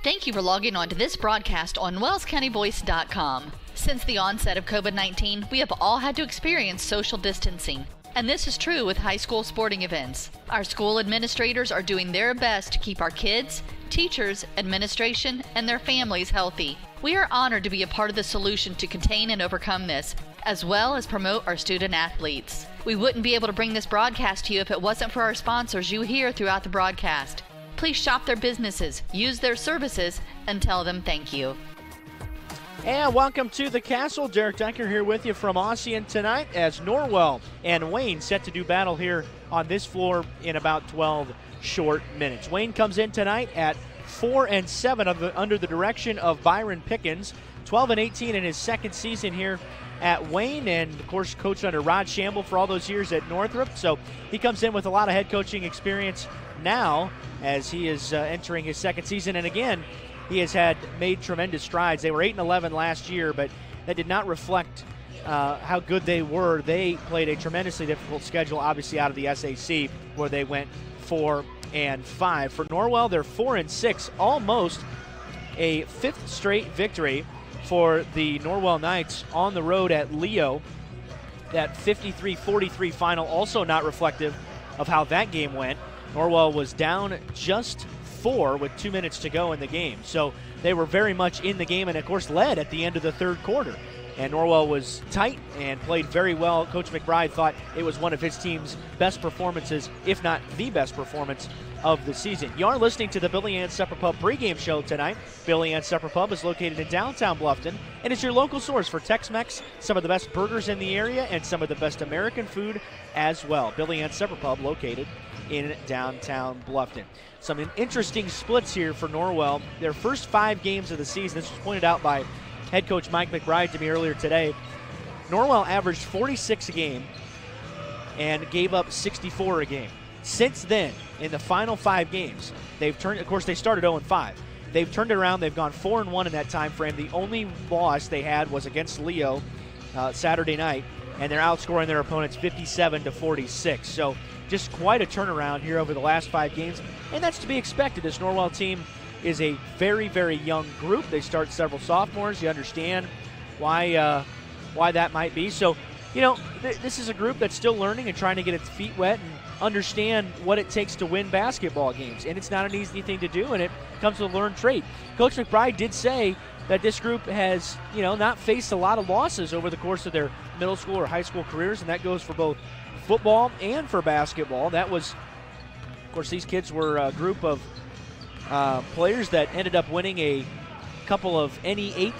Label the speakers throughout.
Speaker 1: Thank you for logging on to this broadcast on wellscountyvoice.com. Since the onset of COVID-19, we have all had to experience social distancing. And this is true with high school sporting events. Our school administrators are doing their best to keep our kids, teachers, administration, and their families healthy. We are honored to be a part of the solution to contain and overcome this, as well as promote our student athletes. We wouldn't be able to bring this broadcast to you if it wasn't for our sponsors you hear throughout the broadcast. Please shop their businesses, use their services, and tell them thank you.
Speaker 2: And welcome to the Castle. Derek Decker here with you from Ossian tonight as Norwell and Wayne set to do battle here on this floor in about 12 short minutes. Wayne comes in tonight at 4-7 under the direction of Byron Pickens, 12-18 in his second season here at Wayne, and of course coached under Rod Shamble for all those years at Northrop. So he comes in with a lot of head coaching experience now as he is entering his second season. And again, he has made tremendous strides. They were 8-11 last year, but that did not reflect how good they were. They played a tremendously difficult schedule, obviously out of the SAC, where they went 4-5. For Norwell, they're 4-6, almost a fifth straight victory for the Norwell Knights on the road at Leo. That 53-43 final, also not reflective of how that game went. Norwell was down just 4 with 2 minutes to go in the game. So they were very much in the game and, of course, led at the end of the third quarter. And Norwell was tight and played very well. Coach McBride thought it was one of his team's best performances, if not the best performance of the season. You are listening to the Billy Ann Supper Pub pregame show tonight. Billy Ann Supper Pub is located in downtown Bluffton and is your local source for Tex-Mex, some of the best burgers in the area, and some of the best American food as well. Billy Ann Supper Pub located in downtown Bluffton. Some interesting splits here for Norwell. Their first 5 games of the season, this was pointed out by head coach Mike McBride to me earlier today. Norwell averaged 46 a game and gave up 64 a game. Since then, in the final 5 games, they've turned, of course, they started 0-5. They've turned it around. They've gone 4-1 in that time frame. The only loss they had was against Leo Saturday night, and they're outscoring their opponents 57-46. So just quite a turnaround here over the last 5 games, and that's to be expected. This Norwell team is a very, very young group. They start several sophomores. You understand why that might be. So, you know, this is a group that's still learning and trying to get its feet wet and understand what it takes to win basketball games. And it's not an easy thing to do, and it comes with a learned trait. Coach McBride did say that this group has, you know, not faced a lot of losses over the course of their middle school or high school careers, and that goes for both football and for basketball. That was, of course, these kids were a group of players that ended up winning a couple of NE8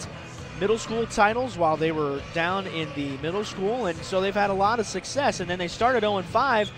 Speaker 2: middle school titles while they were down in the middle school, and so they've had a lot of success. And then they started 0-5,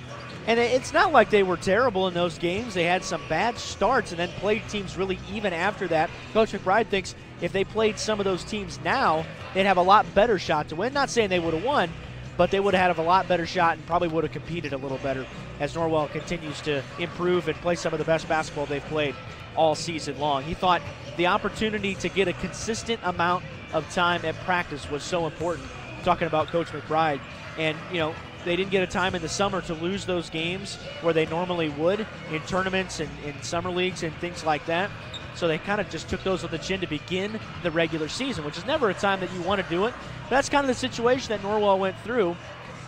Speaker 2: and it's not like they were terrible in those games. They had some bad starts and then played teams really even after that. Coach McBride thinks if they played some of those teams now, they'd have a lot better shot to win. Not saying they would have won, but they would have had a lot better shot and probably would have competed a little better as Norwell continues to improve and play some of the best basketball they've played all season long. He thought the opportunity to get a consistent amount of time at practice was so important, talking about Coach McBride. And, you know, they didn't get a time in the summer to lose those games where they normally would in tournaments and in summer leagues and things like that. So they kind of just took those on the chin to begin the regular season, which is never a time that you want to do it. But that's kind of the situation that Norwell went through.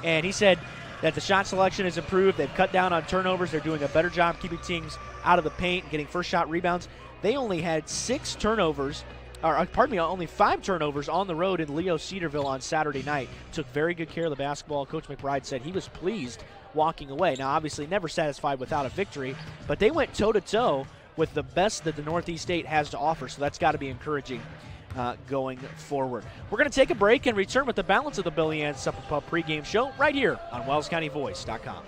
Speaker 2: And he said that the shot selection has improved. They've cut down on turnovers. They're doing a better job keeping teams out of the paint, getting first shot rebounds. They only had only 5 turnovers on the road in Leo Cedarville on Saturday night. Took very good care of the basketball. Coach McBride said he was pleased walking away. Now, obviously, never satisfied without a victory, but they went toe-to-toe with the best that the Northeast State has to offer, so that's got to be encouraging going forward. We're going to take a break and return with the balance of the Billy Ann Supper Pub pregame show right here on WellsCountyVoice.com.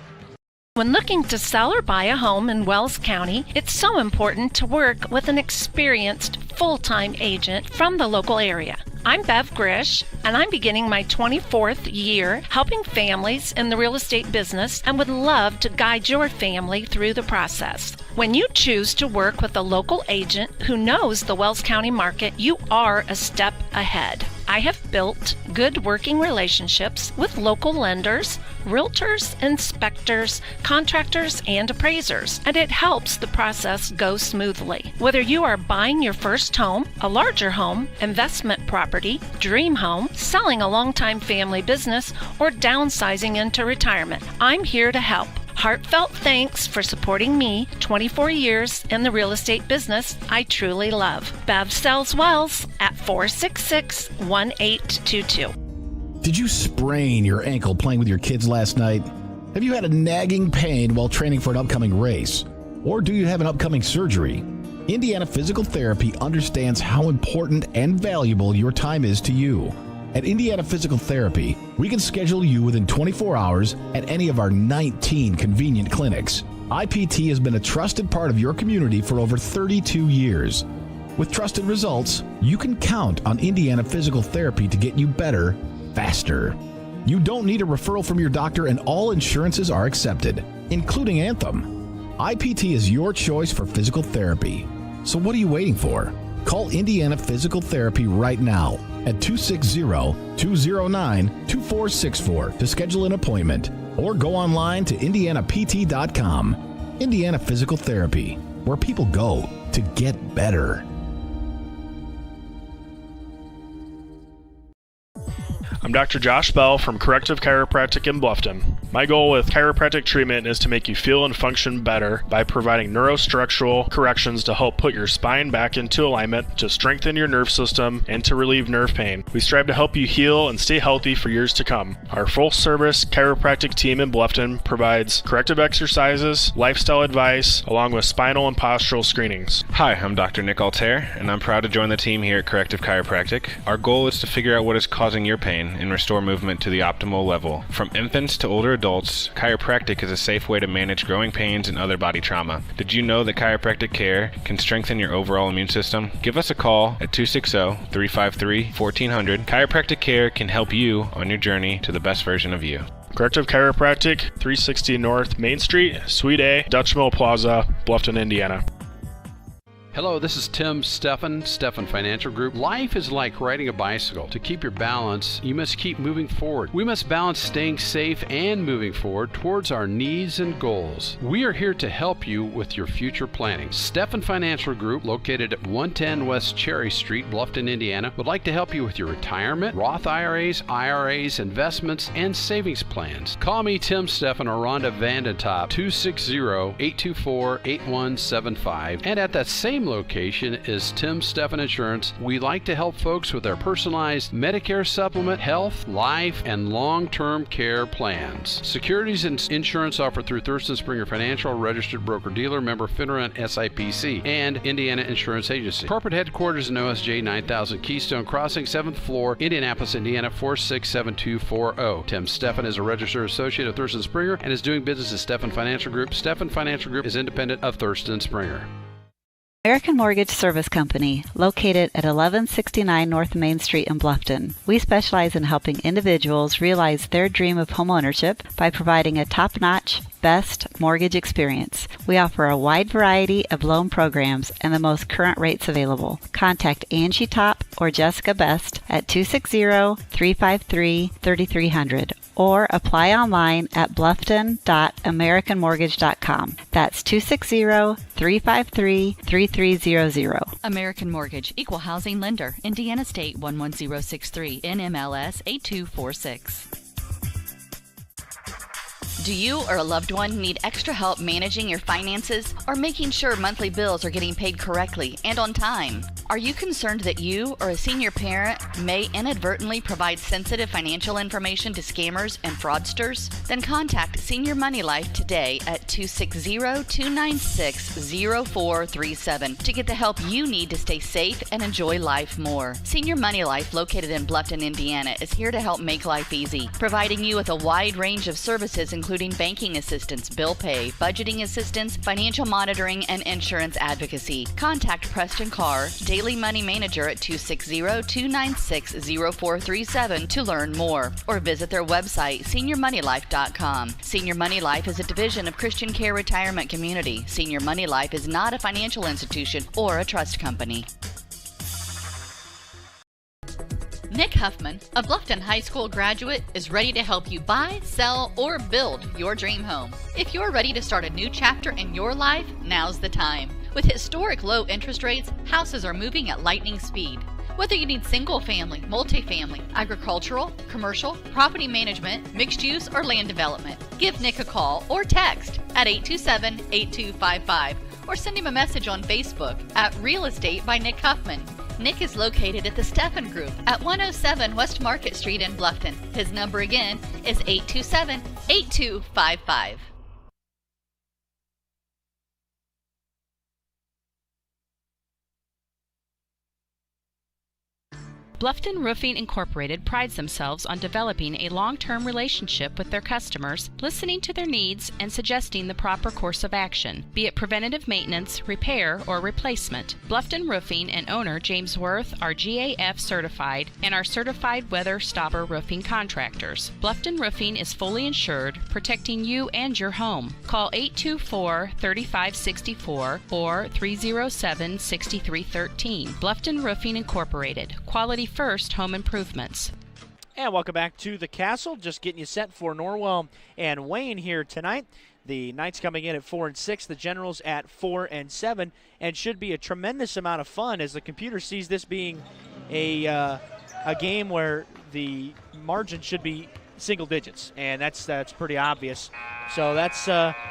Speaker 3: When looking to sell or buy a home in Wells County, it's so important to work with an experienced full-time agent from the local area. I'm Bev Grish, and I'm beginning my 24th year helping families in the real estate business and would love to guide your family through the process. When you choose to work with a local agent who knows the Wells County market, you are a step ahead. I have built good working relationships with local lenders, realtors, inspectors, contractors, and appraisers, and it helps the process go smoothly. Whether you are buying your first home, a larger home, investment property, dream home, selling a long-time family business, or downsizing into retirement, I'm here to help. Heartfelt thanks for supporting me 24 years in the real estate business I truly love. Bev sells Wells at 466-1822.
Speaker 4: Did you sprain your ankle playing with your kids last night? Have you had a nagging pain while training for an upcoming race? Or do you have an upcoming surgery? Indiana Physical Therapy understands how important and valuable your time is to you. At Indiana Physical Therapy, we can schedule you within 24 hours at any of our 19 convenient clinics. IPT has been a trusted part of your community for over 32 years. With trusted results, you can count on Indiana Physical Therapy to get you better, faster. You don't need a referral from your doctor, and all insurances are accepted, including Anthem. IPT is your choice for physical therapy. So what are you waiting for? Call Indiana Physical Therapy right now at 260-209-2464 to schedule an appointment, or go online to indianapt.com. Indiana Physical Therapy, where people go to get better.
Speaker 5: I'm Dr. Josh Bell from Corrective Chiropractic in Bluffton. My goal with chiropractic treatment is to make you feel and function better by providing neurostructural corrections to help put your spine back into alignment, to strengthen your nerve system, and to relieve nerve pain. We strive to help you heal and stay healthy for years to come. Our full-service chiropractic team in Bluffton provides corrective exercises, lifestyle advice, along with spinal and postural screenings.
Speaker 6: Hi, I'm Dr. Nick Altair, and I'm proud to join the team here at Corrective Chiropractic. Our goal is to figure out what is causing your pain and restore movement to the optimal level. From infants to older adults, chiropractic is a safe way to manage growing pains and other body trauma. Did you know that chiropractic care can strengthen your overall immune system? Give us a call at 260-353-1400. Chiropractic care can help you on your journey to the best version of you.
Speaker 5: Corrective Chiropractic, 360 North Main Street, Suite A, Dutch Mill Plaza, Bluffton, Indiana.
Speaker 7: Hello, this is Tim Steffen Financial Group. Life is like riding a bicycle. To keep your balance, you must keep moving forward. We must balance staying safe and moving forward towards our needs and goals. We are here to help you with your future planning. Steffen Financial Group, located at 110 West Cherry Street, Bluffton, Indiana, would like to help you with your retirement, Roth IRAs, investments, and savings plans. Call me, Tim Steffen, or Rhonda Vandentop, 260-824-8175. And at that same location is Tim Steffen Insurance. We like to help folks with their personalized Medicare supplement, health, life, and long-term care plans. Securities and insurance offered through Thurston Springer Financial, registered broker-dealer, member FINRA and SIPC, and Indiana Insurance Agency. Corporate headquarters in OSJ 9000 Keystone Crossing, 7th floor, Indianapolis, Indiana 4672440. Tim Steffen is a registered associate of Thurston Springer and is doing business as Steffen Financial Group. Steffen Financial Group is independent of Thurston Springer.
Speaker 8: American Mortgage Service Company, located at 1169 North Main Street in Bluffton. We specialize in helping individuals realize their dream of homeownership by providing a top-notch, best mortgage experience. We offer a wide variety of loan programs and the most current rates available. Contact Angie Top or Jessica Best at 260-353-3300 or apply online at bluffton.americanmortgage.com. That's 260-353-3300.
Speaker 1: American Mortgage, Equal Housing Lender, Indiana State 11063, NMLS 8246. Do you or a loved one need extra help managing your finances or making sure monthly bills are getting paid correctly and on time? Are you concerned that you or a senior parent may inadvertently provide sensitive financial information to scammers and fraudsters? Then contact Senior Money Life today at 260-296-0437 to get the help you need to stay safe and enjoy life more. Senior Money Life, located in Bluffton, Indiana, is here to help make life easy, providing you with a wide range of services including banking assistance, bill pay, budgeting assistance, financial monitoring, and insurance advocacy. Contact Preston Carr, Daily Money Manager at 260-296-0437 to learn more, or visit their website, seniormoneylife.com. Senior Money Life is a division of Christian Care Retirement Community. Senior Money Life is not a financial institution or a trust company. Nick Huffman, a Bluffton High School graduate, is ready to help you buy, sell, or build your dream home. If you're ready to start a new chapter in your life, now's the time. With historic low interest rates, houses are moving at lightning speed. Whether you need single-family, multifamily, agricultural, commercial, property management, mixed use, or land development, give Nick a call or text at 827-8255 or send him a message on Facebook at Real Estate by Nick Huffman. Nick is located at the Steffen Group at 107 West Market Street in Bluffton. His number again is 827-8255.
Speaker 9: Bluffton Roofing Incorporated prides themselves on developing a long-term relationship with their customers, listening to their needs and suggesting the proper course of action, be it preventative maintenance, repair, or replacement. Bluffton Roofing and owner James Worth are GAF certified and are certified weather stopper roofing contractors. Bluffton Roofing is fully insured, protecting you and your home. Call 824-3564 or 307-6313. Bluffton Roofing Incorporated. Quality first home improvements.
Speaker 2: And welcome back to the Castle. Just getting you set for Norwell and Wayne here tonight. The Knights coming in at 4-6, the Generals at 4-7, and should be a tremendous amount of fun as the computer sees this being a game where the margin should be single digits, and that's pretty obvious. So that's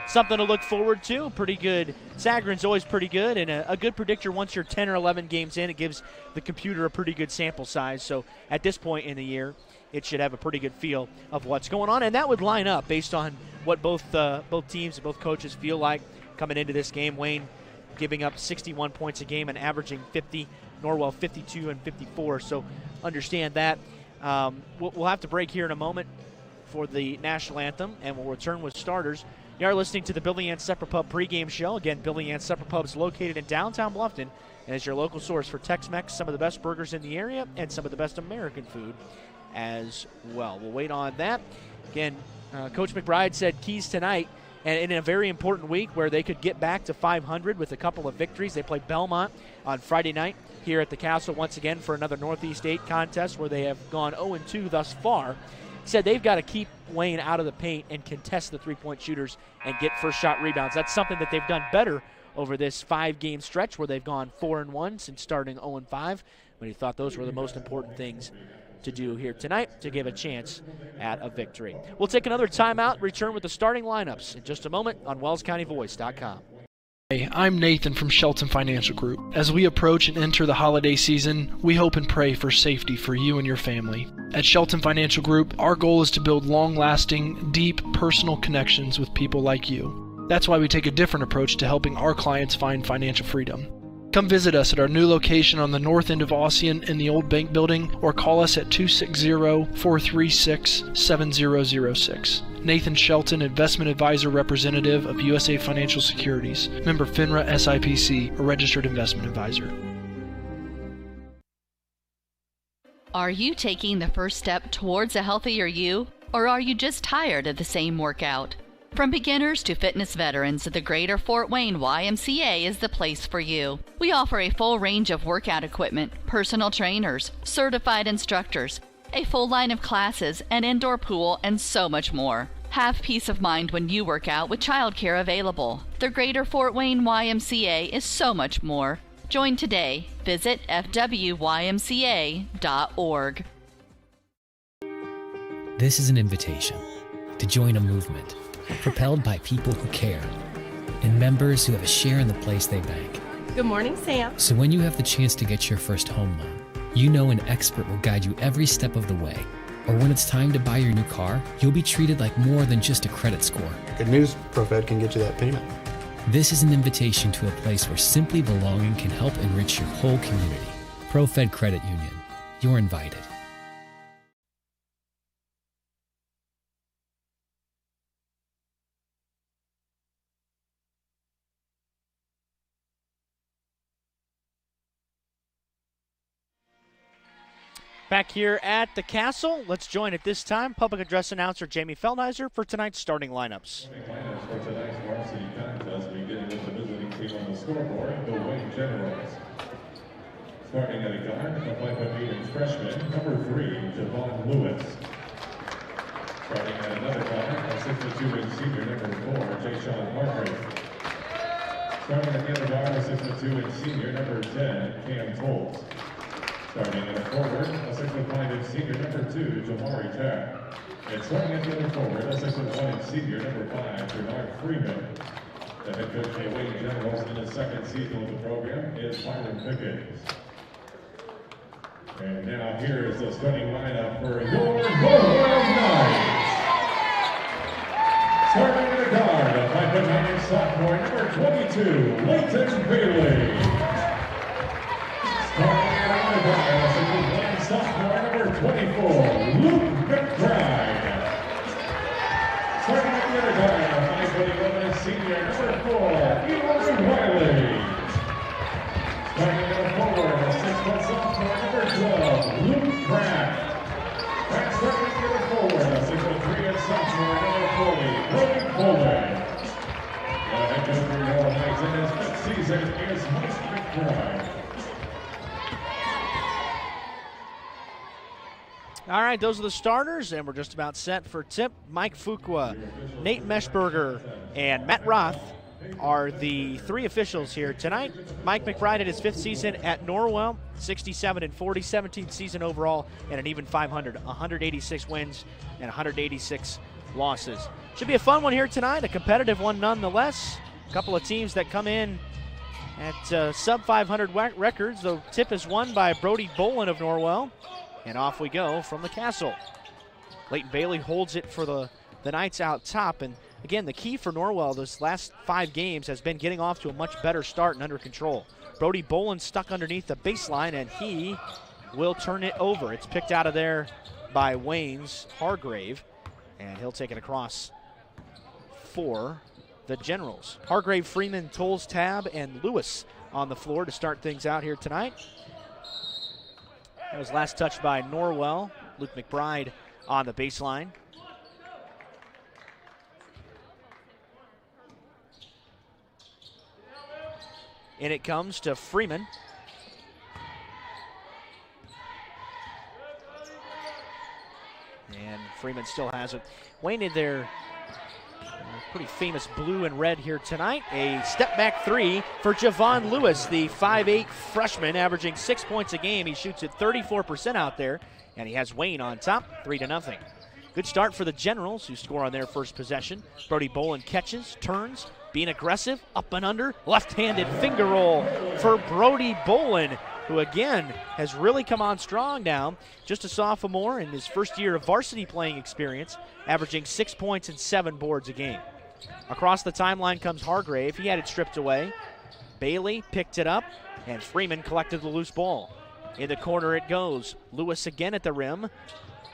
Speaker 2: something to look forward to. Pretty good. Sagarin's always pretty good, and a good predictor once you're 10 or 11 games in. It gives the computer a pretty good sample size. So at this point in the year, it should have a pretty good feel of what's going on, and that would line up based on what both teams and both coaches feel like coming into this game. Wayne giving up 61 points a game and averaging 50. Norwell 52 and 54. So understand that. We'll have to break here in a moment for the national anthem, and we'll return with starters. You are listening to the Billy Ann Supper Pub pregame show. Again, Billy Ann Supper Pub is located in downtown Bluffton and is your local source for Tex-Mex, some of the best burgers in the area, and some of the best American food as well. We'll wait on that. Again, Coach McBride said keys tonight, and in a very important week where they could get back to 500 with a couple of victories. They played Belmont on Friday night here at the Castle once again for another Northeast 8 contest where they have gone 0-2 thus far. He said they've got to keep Wayne out of the paint and contest the three-point shooters and get first shot rebounds. That's something that they've done better over this 5-game stretch where they've gone 4-1 since starting 0-5. But he thought those were the most important things to do here tonight to give a chance at a victory. We'll take another timeout, return with the starting lineups in just a moment on WellsCountyVoice.com.
Speaker 10: Hey, I'm Nathan from Shelton Financial Group. As we approach and enter the holiday season, we hope and pray for safety for you and your family. At Shelton Financial Group, our goal is to build long-lasting, deep, personal connections with people like you. That's why we take a different approach to helping our clients find financial freedom. Come visit us at our new location on the north end of Ossian in the old bank building, or call us at 260-436-7006. Nathan Shelton, Investment Advisor Representative of USA Financial Securities. Member FINRA SIPC, a registered investment advisor.
Speaker 1: Are you taking the first step towards a healthier you, or are you just tired of the same workout? From beginners to fitness veterans, the Greater Fort Wayne YMCA is the place for you. We offer a full range of workout equipment, personal trainers, certified instructors, a full line of classes, an indoor pool, and so much more. Have peace of mind when you work out with childcare available. The Greater Fort Wayne YMCA is so much more. Join today. Visit fwymca.org.
Speaker 11: This is an invitation to join a movement propelled by people who care and members who have a share in the place they bank.
Speaker 12: Good morning, Sam.
Speaker 11: So when you have the chance to get your first home loan, you know an expert will guide you every step of the way. Or when it's time to buy your new car, you'll be treated like more than just a credit score.
Speaker 13: Good news, ProFed can get you that payment.
Speaker 11: This is an invitation to a place where simply belonging can help enrich your whole community. ProFed Credit Union. You're invited.
Speaker 2: Back here at the Castle, let's join at this time public address announcer Jamie Feldheiser for tonight's starting lineups.
Speaker 14: For tonight's varsity contest, beginning with the visiting team on the scoreboard, the Wayne Generals. Starting at a guard, the 5'8" freshman, number 3, Javon Lewis. Starting at another guard, a 6'2" senior, number 4, Jayshawn Hargrave. Starting at the other guard, a 6'2" senior, number 10, Cam Tolles. Starting at a forward, a 6'5" senior, number 2, Jamari Tapp. And starting at the other forward, a 6'1" senior, number 5, Bernard Freeman. The head coach of the Wayne Generals in the second season of the program is Byron Pickens. And now here is the starting lineup for your Norwell Knights. Starting at a guard, a 5'9" sophomore, number 22, Leighton Bailey. Starting at another guard, a 6'1" sophomore, number 24, Luke McBride. Starting at the other guard, a 5'11" senior, number 4, Eli Riley. Starting at a forward, a 6' sophomore, number 12, Luke Pratt. And starting at the other forward, a 6'3" sophomore, number 40, Brody Fuller. The head coach for Norwell Knights in his 5th season is Mike McBride.
Speaker 2: All right, those are the starters, and we're just about set for tip. Mike Fuqua, Nate Meshberger, and Matt Roth are the 3 officials here tonight. Mike McBride in his 5th season at Norwell, 67-40, 17th season overall, and an even 500, 186 wins and 186 losses. Should be a fun one here tonight, a competitive one nonetheless. A couple of teams that come in at sub-500 records, though tip is won by Brody Bolin of Norwell. And off we go from the castle. Leighton Bailey holds it for the Knights out top. And again, the key for Norwell this last 5 games has been getting off to a much better start and under control. Brody Bolin stuck underneath the baseline, and he will turn it over. It's picked out of there by Wayne's Hargrave, and he'll take it across for the Generals. Hargrave, Freeman, Tolles, Tab, and Lewis on the floor to start things out here tonight. That was last touched by Norwell. Luke McBride on the baseline. In it comes to Freeman. And Freeman still has it. Wayne in their pretty famous blue and red here tonight. A step back 3 for Javon Lewis, the 5'8" freshman, averaging 6 points a game. He shoots at 34% out there, and he has Wayne on top, 3-0. Good start for the Generals, who score on their first possession. Brody Bolin catches, turns, being aggressive, up and under, left-handed finger roll for Brody Bolin, who again has really come on strong now. Just a sophomore in his first year of varsity playing experience, averaging 6 points and 7 boards a game. Across the timeline comes Hargrave. He had it stripped away. Bailey picked it up, and Freeman collected the loose ball. In the corner it goes. Lewis again at the rim.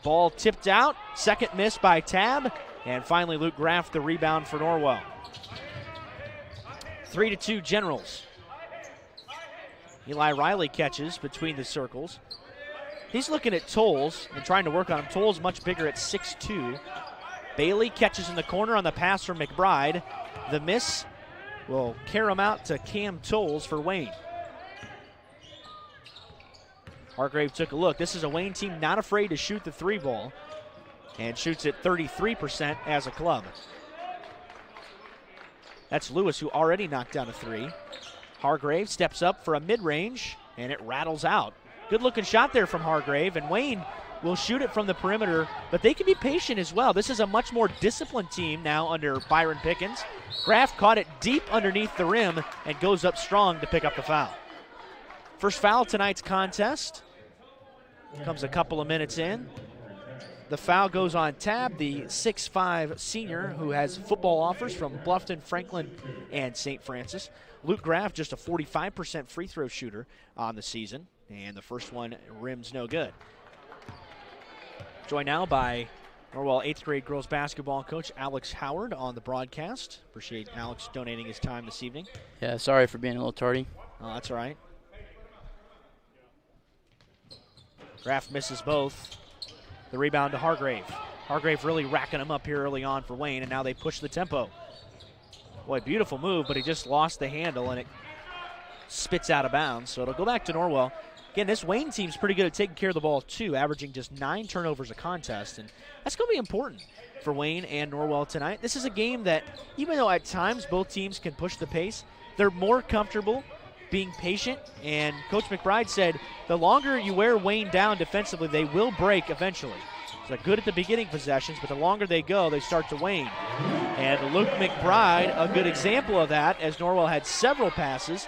Speaker 2: Ball tipped out. Second miss by Tab. And finally Luke Graff the rebound for Norwell. 3-2 Generals. Eli Riley catches between the circles. He's looking at Tolles and trying to work on him. Tolles much bigger at 6'2". Bailey catches in the corner on the pass from McBride. The miss will carry him out to Cam Tolles for Wayne. Hargrave took a look. This is a Wayne team not afraid to shoot the 3 ball and shoots at 33% as a club. That's Lewis, who already knocked down a 3. Hargrave steps up for a mid-range, and it rattles out. Good-looking shot there from Hargrave, and Wayne will shoot it from the perimeter, but they can be patient as well. This is a much more disciplined team now under Byron Pickens. Graff caught it deep underneath the rim and goes up strong to pick up the foul. First foul tonight's contest comes a couple of minutes in. The foul goes on Tab, the 6'5" senior who has football offers from Bluffton, Franklin, and St. Francis. Luke Graff, just a 45% free throw shooter on the season, and the first one rims no good. Joined now by Norwell 8th grade girls basketball coach Alex Howard on the broadcast. Appreciate Alex donating his time this evening.
Speaker 12: Yeah, sorry for being a little tardy.
Speaker 2: Oh, that's all right. Graff misses both. The rebound to Hargrave. Hargrave really racking him up here early on for Wayne, and now they push the tempo. Boy, beautiful move, but he just lost the handle, and it spits out of bounds. So it'll go back to Norwell. Again, this Wayne team's pretty good at taking care of the ball, too, averaging just 9 turnovers a contest. And that's going to be important for Wayne and Norwell tonight. This is a game that, even though at times both teams can push the pace, they're more comfortable being patient. And Coach McBride said the longer you wear Wayne down defensively, they will break eventually. So they're good at the beginning possessions, but the longer they go, they start to wane. And Luke McBride, a good example of that, as Norwell had several passes,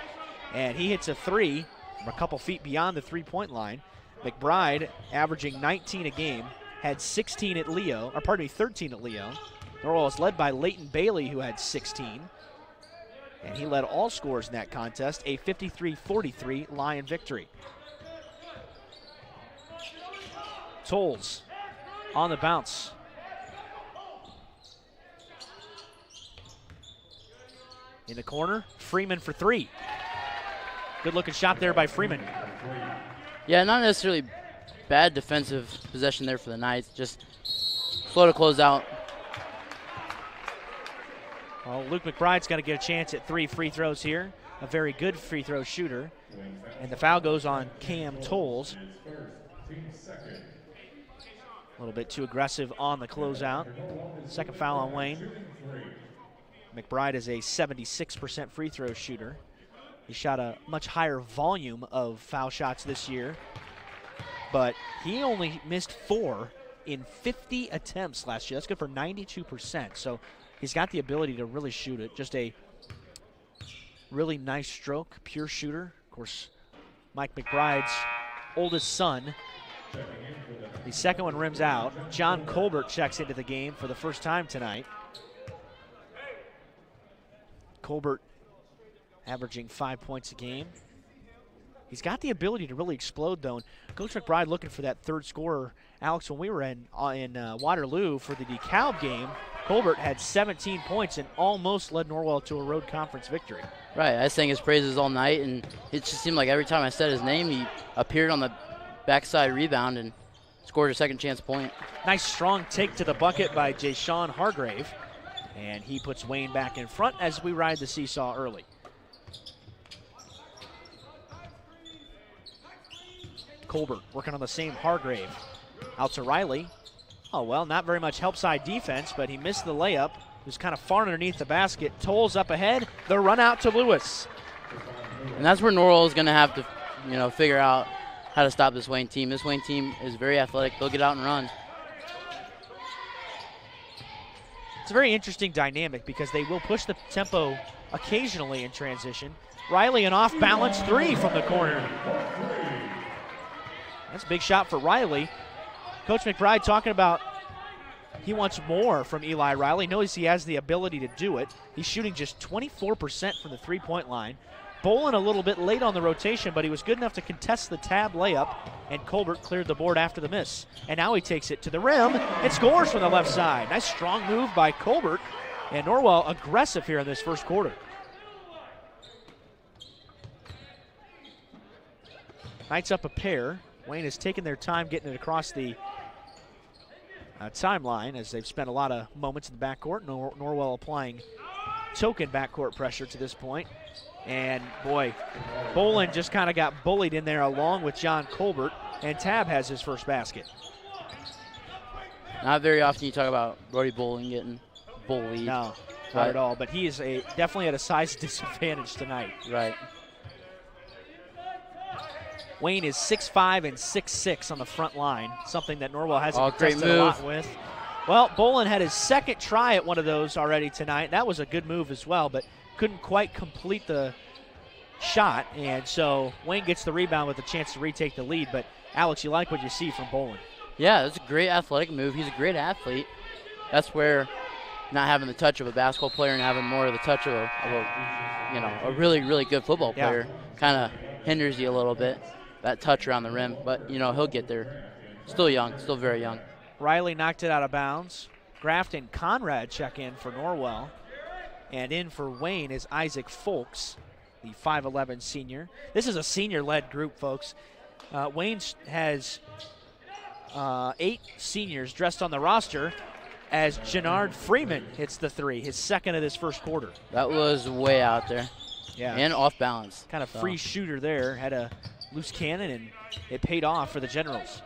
Speaker 2: and he hits a 3 from a couple feet beyond the three-point line. McBride averaging 19 a game, had 13 at Leo. Norwell is led by Leighton Bailey, who had 16. And he led all scorers in that contest, a 53-43 Lion victory. Tolles on the bounce. In the corner, Freeman for 3. Good looking shot there by Freeman.
Speaker 12: Yeah, not necessarily bad defensive possession there for the Knights, just slow to close out.
Speaker 2: Well, Luke McBride's got to get a chance at 3 free throws here. A very good free throw shooter. And the foul goes on Cam Tolles. A little bit too aggressive on the closeout. Second foul on Wayne. McBride is a 76% free throw shooter. He shot a much higher volume of foul shots this year, but he only missed 4 in 50 attempts last year. That's good for 92%. So he's got the ability to really shoot it. Just a really nice stroke, pure shooter. Of course, Mike McBride's oldest son. The second one rims out. John Colbert checks into the game for the first time tonight. Colbert averaging 5 points a game. He's got the ability to really explode, though. And Coach McBride looking for that third scorer. Alex, when we were in Waterloo for the DeKalb game, Colbert had 17 points and almost led Norwell to a road conference victory.
Speaker 12: Right, I sang his praises all night, and it just seemed like every time I said his name, he appeared on the backside rebound and scored a second chance point.
Speaker 2: Nice strong take to the bucket by Jayshawn Hargrave, and he puts Wayne back in front as we ride the seesaw early. Colbert working on the same Hargrave. Out to Riley. Oh, well, not very much help side defense, but he missed the layup. He was kind of far underneath the basket. Tolles up ahead. The run out to Lewis.
Speaker 12: And that's where Norwell is going to have to, figure out how to stop this Wayne team. This Wayne team is very athletic. They'll get out and run.
Speaker 2: It's a very interesting dynamic because they will push the tempo occasionally in transition. Riley, an off-balance 3 from the corner. That's a big shot for Riley. Coach McBride talking about he wants more from Eli Riley. Knows he has the ability to do it. He's shooting just 24% from the three-point line. Bolin a little bit late on the rotation, but he was good enough to contest the tab layup, and Colbert cleared the board after the miss. And now he takes it to the rim and scores from the left side. Nice strong move by Colbert, and Norwell aggressive here in this first quarter. Knights up a pair. Wayne has taken their time getting it across the timeline as they've spent a lot of moments in the backcourt. Norwell applying token backcourt pressure to this point. And, boy, Bolin just kind of got bullied in there along with John Colbert, and Tab has his first basket.
Speaker 12: Not very often you talk about Brody Bolin getting bullied.
Speaker 2: No, not at all. But he is definitely at a size disadvantage tonight.
Speaker 12: Right.
Speaker 2: Wayne is 6'5" and 6'6" on the front line, something that Norwell hasn't contested a lot with. Well, Bolin had his second try at one of those already tonight. That was a good move as well, but couldn't quite complete the shot. And so Wayne gets the rebound with a chance to retake the lead. But, Alex, you like what you see from Bolin?
Speaker 12: Yeah, that's a great athletic move. He's a great athlete. That's where not having the touch of a basketball player and having more of the touch of a really, really good football player kind of hinders you a little bit. That touch around the rim, but, he'll get there. Still young, still very young.
Speaker 2: Riley knocked it out of bounds. Graft and Conrad check in for Norwell. And in for Wayne is Isaac Folks, the 5'11 senior. This is a senior-led group, folks. Wayne has 8 seniors dressed on the roster as Jannard Freeman hits the 3, his second of this first quarter.
Speaker 12: That was way out there.
Speaker 2: Yeah.
Speaker 12: And off balance.
Speaker 2: Kind of free shooter there. Had a loose cannon, and it paid off for the Generals.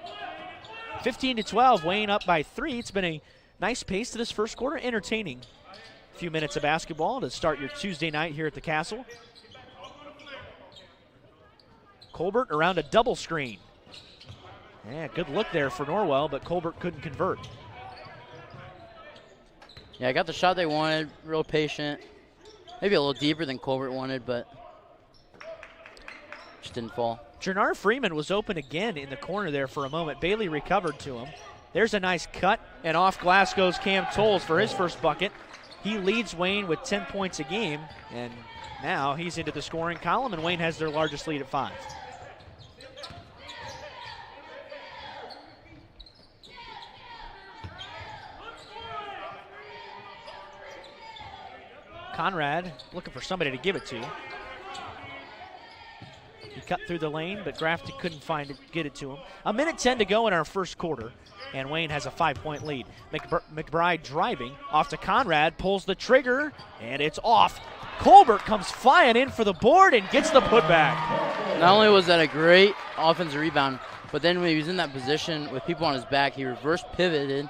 Speaker 2: 15-12, Wayne up by 3. It's been a nice pace to this first quarter, entertaining. A few minutes of basketball to start your Tuesday night here at the Castle. Colbert around a double screen. Yeah, good look there for Norwell, but Colbert couldn't convert.
Speaker 12: Yeah, I got the shot they wanted, real patient. Maybe a little deeper than Colbert wanted, but just didn't fall.
Speaker 2: Jernard Freeman was open again in the corner there for a moment. Bailey recovered to him. There's a nice cut, and off glass goes Cam Tolles for his first bucket. He leads Wayne with 10 points a game, and now he's into the scoring column, and Wayne has their largest lead at 5. Conrad looking for somebody to give it to. He cut through the lane, but Grafton couldn't get it to him. 1:10 to go in our first quarter, and Wayne has a 5-point lead. McBride driving off to Conrad, pulls the trigger, and it's off. Colbert comes flying in for the board and gets the putback.
Speaker 12: Not only was that a great offensive rebound, but then when he was in that position with people on his back, he reverse pivoted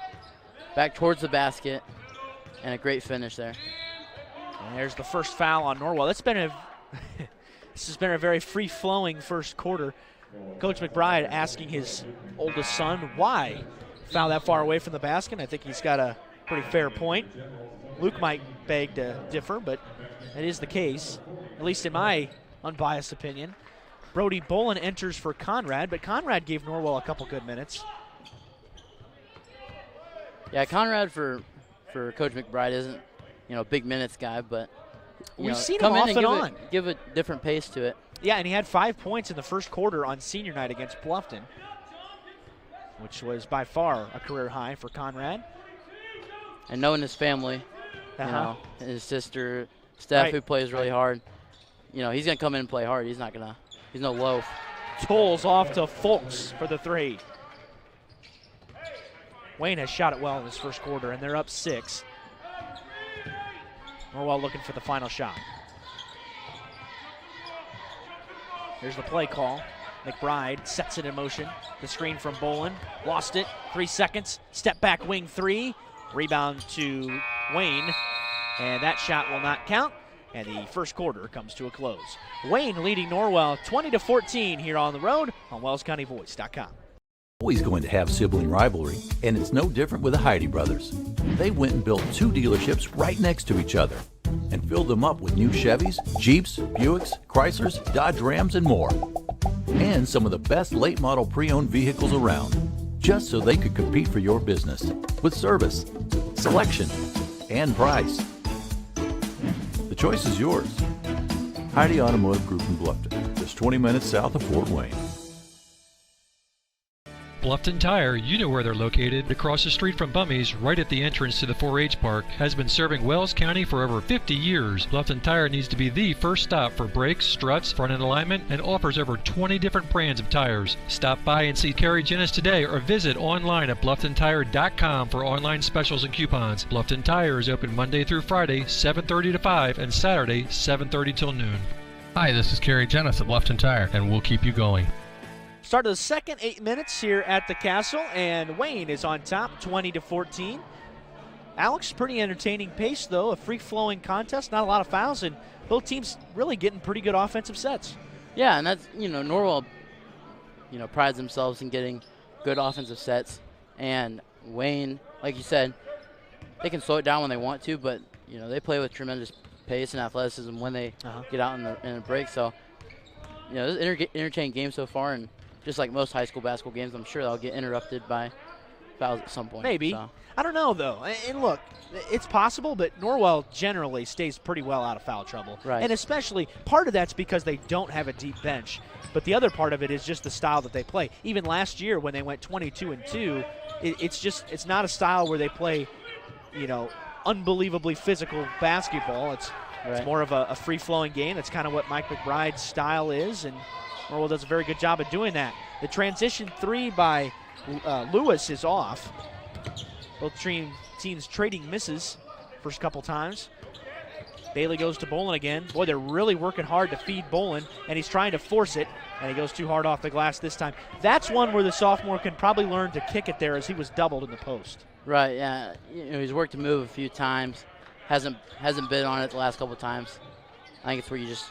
Speaker 12: back towards the basket, and a great finish there.
Speaker 2: And there's the first foul on Norwell. This has been a very free-flowing first quarter. Coach McBride asking his oldest son why foul that far away from the basket. I think he's got a pretty fair point. Luke might beg to differ, but that is the case, at least in my unbiased opinion. Brody Bolin enters for Conrad, but Conrad gave Norwell a couple good minutes.
Speaker 12: Yeah, Conrad for Coach McBride isn't, a big minutes guy, but
Speaker 2: we've seen him off and on.
Speaker 12: Give a different pace to it.
Speaker 2: Yeah, and he had 5 points in the first quarter on senior night against Bluffton, which was by far a career high for Conrad.
Speaker 12: And knowing his family, his sister, Steph, who plays really hard, he's going to come in and play hard. He's no loaf.
Speaker 2: Tolles off to Fulks for the 3. Wayne has shot it well in this first quarter, and they're up 6. Norwell looking for the final shot. Here's the play call. McBride sets it in motion. The screen from Bolin. Lost it. 3 seconds. Step back wing 3. Rebound to Wayne. And that shot will not count. And the first quarter comes to a close. Wayne leading Norwell 20-14 here on the road on WellsCountyVoice.com.
Speaker 15: Always going to have sibling rivalry, and it's no different with the Heidi brothers. They went and built 2 dealerships right next to each other and filled them up with new Chevys, Jeeps, Buicks, Chryslers, Dodge Rams, and more. And some of the best late model pre-owned vehicles around, just so they could compete for your business with service, selection, and price. The choice is yours. Heidi Automotive Group in Bluffton, just 20 minutes south of Fort Wayne.
Speaker 16: Bluffton Tire, you know where they're located, across the street from Bummy's, right at the entrance to the 4-H Park, has been serving Wells County for over 50 years. Bluffton Tire needs to be the first stop for brakes, struts, front-end alignment, and offers over 20 different brands of tires. Stop by and see Kerry Jennis today or visit online at BlufftonTire.com for online specials and coupons. Bluffton Tire is open Monday through Friday, 7:30 to 5, and Saturday, 7:30 till noon.
Speaker 17: Hi, this is Kerry Jennis at Bluffton Tire, and we'll keep you going.
Speaker 2: Start of the second 8 minutes here at the Castle, and Wayne is on top, 20-14. Alex, pretty entertaining pace, though. A free-flowing contest, not a lot of fouls, and both teams really getting pretty good offensive sets.
Speaker 12: Yeah, and that's, Norwell, prides themselves in getting good offensive sets. And Wayne, like you said, they can slow it down when they want to, but, they play with tremendous pace and athleticism when they get out in a break. So, it's an entertaining game so far, and just like most high school basketball games, I'm sure they'll get interrupted by fouls at some point.
Speaker 2: Maybe.
Speaker 12: So.
Speaker 2: I don't know, though. And look, it's possible, but Norwell generally stays pretty well out of foul trouble.
Speaker 12: Right.
Speaker 2: And especially, part of that's because they don't have a deep bench. But the other part of it is just the style that they play. Even last year when they went 22-2, it's not a style where they play, unbelievably physical basketball. It's more of a free-flowing game. That's kind of what Mike McBride's style is, and Norwell does a very good job of doing that. The transition 3 by Lewis is off. Both teams trading misses first couple times. Bailey goes to Bolin again. Boy, they're really working hard to feed Bolin, and he's trying to force it, and he goes too hard off the glass this time. That's one where the sophomore can probably learn to kick it there, as he was doubled in the post.
Speaker 12: Right, yeah. He's worked to move a few times. Hasn't been on it the last couple of times. I think it's where you just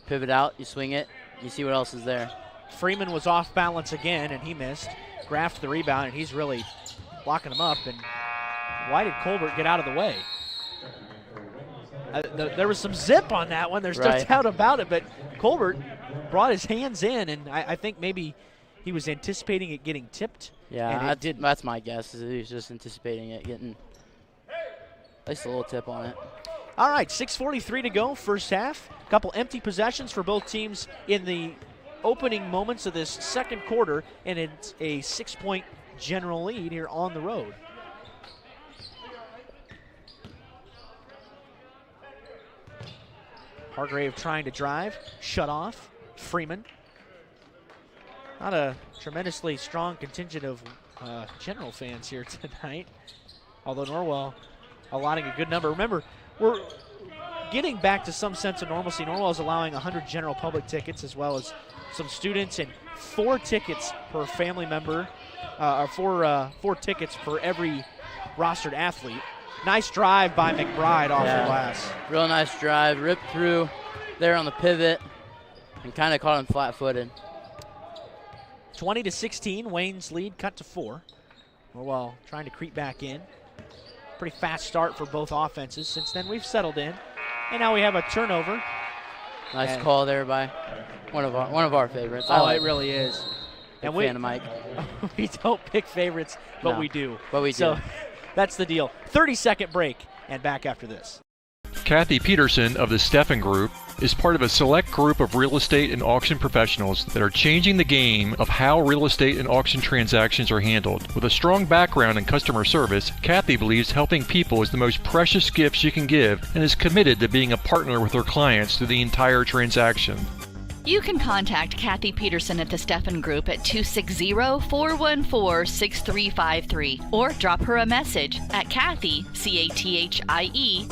Speaker 12: pivot out, you swing it, you see what else is there.
Speaker 2: Freeman was off balance again, and he missed. Graft the rebound, and he's really blocking him up. And why did Colbert get out of the way? There was some zip on that one. There's no doubt about it, but Colbert brought his hands in, and I think maybe he was anticipating it getting tipped.
Speaker 12: Yeah, that's my guess. Is he was just anticipating it getting at least a little tip on it.
Speaker 2: All right, 6:43 to go, first half. A couple empty possessions for both teams in the opening moments of this second quarter, and it's a 6-point general lead here on the road. Hargrave trying to drive, shut off. Freeman. Not a tremendously strong contingent of General fans here tonight, although Norwell allotting a good number. Remember, we're getting back to some sense of normalcy. Norwell is allowing 100 general public tickets as well as some students, and 4 tickets per family member, or 4 tickets for every rostered athlete. Nice drive by McBride off the glass.
Speaker 12: Real nice drive, ripped through there on the pivot and kind of caught him flat-footed.
Speaker 2: 20-16, Wayne's lead cut to 4. Norwell trying to creep back in. Pretty fast start for both offenses. Since then, we've settled in, and now we have a turnover.
Speaker 12: Nice call there by one of our favorites.
Speaker 2: Oh, it really is.
Speaker 12: And fan of Mike.
Speaker 2: We don't pick favorites, but we do.
Speaker 12: But we do.
Speaker 2: So that's the deal. 30-second break, and back after this.
Speaker 16: Kathy Peterson of the Steffen Group is part of a select group of real estate and auction professionals that are changing the game of how real estate and auction transactions are handled. With a strong background in customer service, Kathy believes helping people is the most precious gift she can give and is committed to being a partner with her clients through the entire transaction.
Speaker 1: You can contact Kathy Peterson at the Steffen Group at 260-414-6353 or drop her a message at Kathy, C-A-T-H-I-E,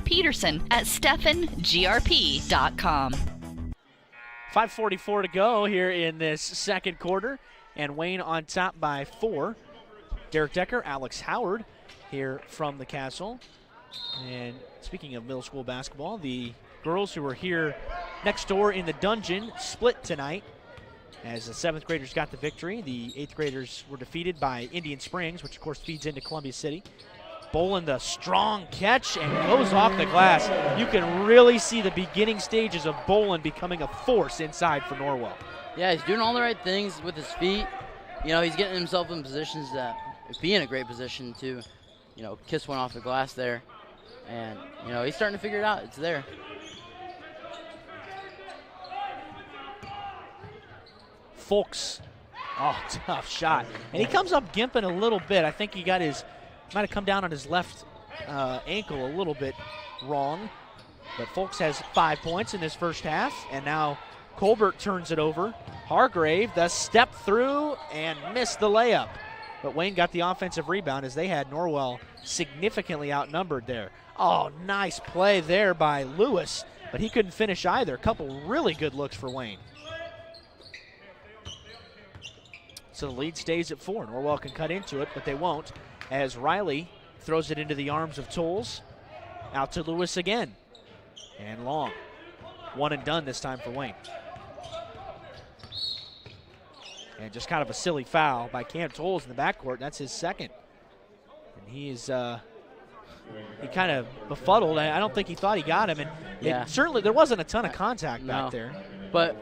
Speaker 1: .Peterson at SteffenGRP.com.
Speaker 2: 5:44 to go here in this second quarter, and Wayne on top by 4. Derek Decker, Alex Howard here from the Castle. And speaking of middle school basketball, the girls who were here next door in the dungeon split tonight as the 7th graders got the victory. The 8th graders were defeated by Indian Springs, which of course feeds into Columbia City. Bolin the strong catch and goes off the glass. You can really see the beginning stages of Bolin becoming a force inside for Norwell.
Speaker 12: Yeah, he's doing all the right things with his feet. You know, he's getting himself in positions that be in a great position to, you know, kiss one off the glass there. And, you know, he's starting to figure it out. It's there.
Speaker 2: Folks, tough shot. And he comes up gimping a little bit. I think he got might have come down on his left ankle a little bit wrong. But Folks has 5 points in this first half. And now Colbert turns it over. Hargrave, the step through and missed the layup. But Wayne got the offensive rebound as they had Norwell significantly outnumbered there. Oh, nice play there by Lewis, but he couldn't finish either. A couple really good looks for Wayne. So the lead stays at 4. Norwell can cut into it, but they won't, as Riley throws it into the arms of Tolles. Out to Lewis again. And long. One and done this time for Wayne. And just kind of a silly foul by Cam Tolles in the backcourt. That's his second. And he is he kind of befuddled. I don't think he thought he got him. And certainly there wasn't a ton of contact back there.
Speaker 12: But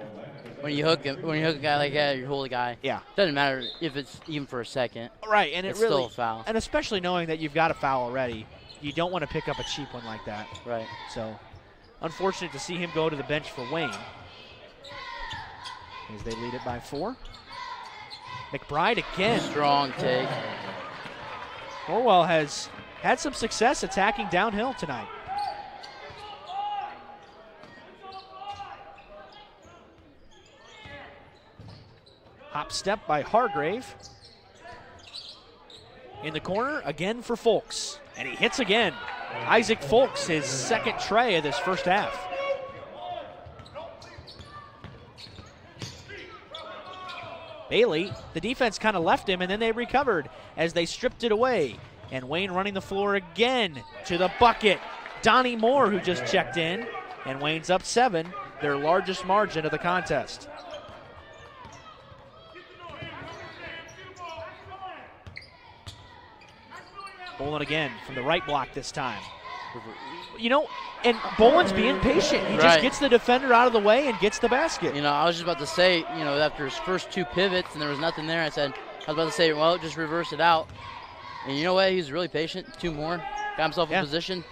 Speaker 12: when you hook a guy like that, you hold a guy.
Speaker 2: Yeah.
Speaker 12: Doesn't matter if it's even for a second.
Speaker 2: Right, and
Speaker 12: it's
Speaker 2: really,
Speaker 12: still a foul.
Speaker 2: And especially knowing that you've got a foul already, you don't want to pick up a cheap one like that.
Speaker 12: Right.
Speaker 2: So, unfortunate to see him go to the bench for Wayne as they lead it by 4. McBride again.
Speaker 12: Strong take.
Speaker 2: Norwell has had some success attacking downhill tonight. Hop step by Hargrave. In the corner, again for Folks. And he hits again. Isaac Folks, his second tray of this first half. Bailey, the defense kind of left him, and then they recovered as they stripped it away. And Wayne running the floor again to the bucket. Donnie Moore, who just checked in, and Wayne's up 7, their largest margin of the contest. Bolin again from the right block this time. You know, and Bolin's being patient. He just gets the defender out of the way and gets the basket.
Speaker 12: You know, I was just about to say, you know, after his first 2 pivots and there was nothing there, I was about to say, well, just reverse it out. And you know what? He's really patient. 2 more. Got himself in position.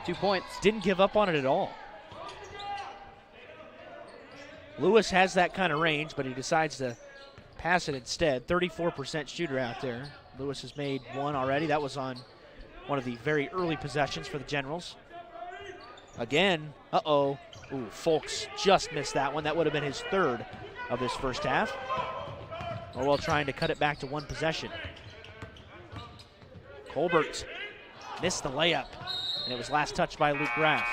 Speaker 12: 2 points.
Speaker 2: Didn't give up on it at all. Lewis has that kind of range, but he decides to pass it instead. 34% shooter out there. Lewis has made 1 already. That was on one of the very early possessions for the Generals. Again, Ooh, Folks just missed that one. That would have been his 3rd of this first half. Norwell trying to cut it back to 1 possession. Colbert missed the layup, and it was last touched by Luke Graff.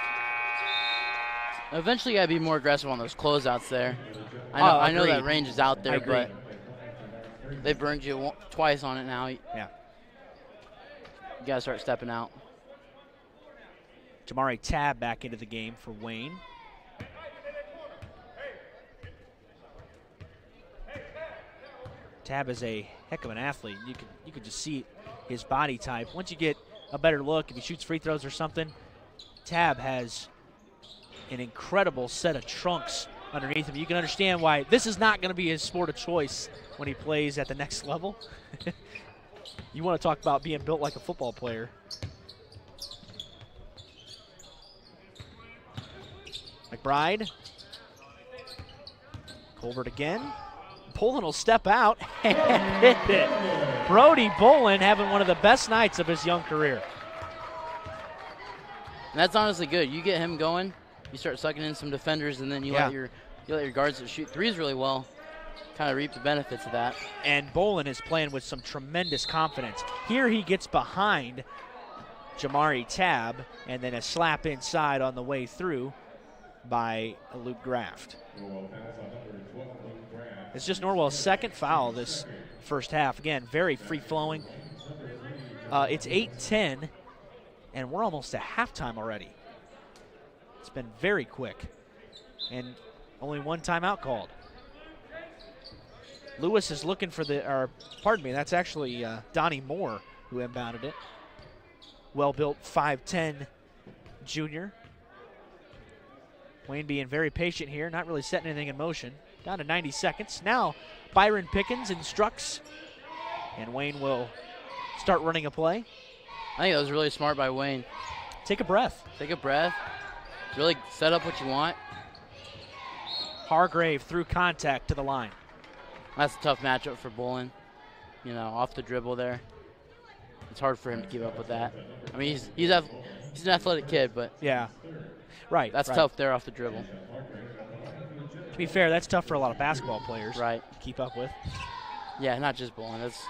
Speaker 12: Eventually, you got to be more aggressive on those closeouts there. I know that range is out there, but they burned you twice on it now.
Speaker 2: Yeah.
Speaker 12: You got to start stepping out.
Speaker 2: Jamari Tabb back into the game for Wayne. Tabb is a heck of an athlete. You could just see his body type. Once you get a better look, if he shoots free throws or something, Tabb has an incredible set of trunks underneath him. You can understand why this is not going to be his sport of choice when he plays at the next level. You want to talk about being built like a football player. McBride. Colbert again. Bolin will step out and hit it. Brody Bolin having one of the best nights of his young career.
Speaker 12: And that's honestly good. You get him going, you start sucking in some defenders, and then you let your guards that shoot threes really well kind of reap the benefits of that.
Speaker 2: And Bolin is playing with some tremendous confidence. Here he gets behind Jamari Tabb, and then a slap inside on the way through by Luke Graft. It's just Norwell's second foul this first half. Again, very free-flowing. It's 8-10, and we're almost at halftime already. It's been very quick, and only 1 timeout called. Lewis is looking for that's actually Donnie Moore who inbounded it. Well-built 5'10" junior. Wayne being very patient here, not really setting anything in motion. Down to 90 seconds. Now Byron Pickens instructs, and Wayne will start running a play.
Speaker 12: I think that was really smart by Wayne.
Speaker 2: Take a breath.
Speaker 12: Take a breath. Really set up what you want.
Speaker 2: Hargrave through contact to the line.
Speaker 12: That's a tough matchup for Bolin. You know, off the dribble there. It's hard for him to keep up with that. I mean, he's an athletic kid, but
Speaker 2: yeah, right.
Speaker 12: That's tough there off the dribble.
Speaker 2: To be fair, that's tough for a lot of basketball players,
Speaker 12: right,
Speaker 2: to keep up with.
Speaker 12: Yeah, not just Bolin. That's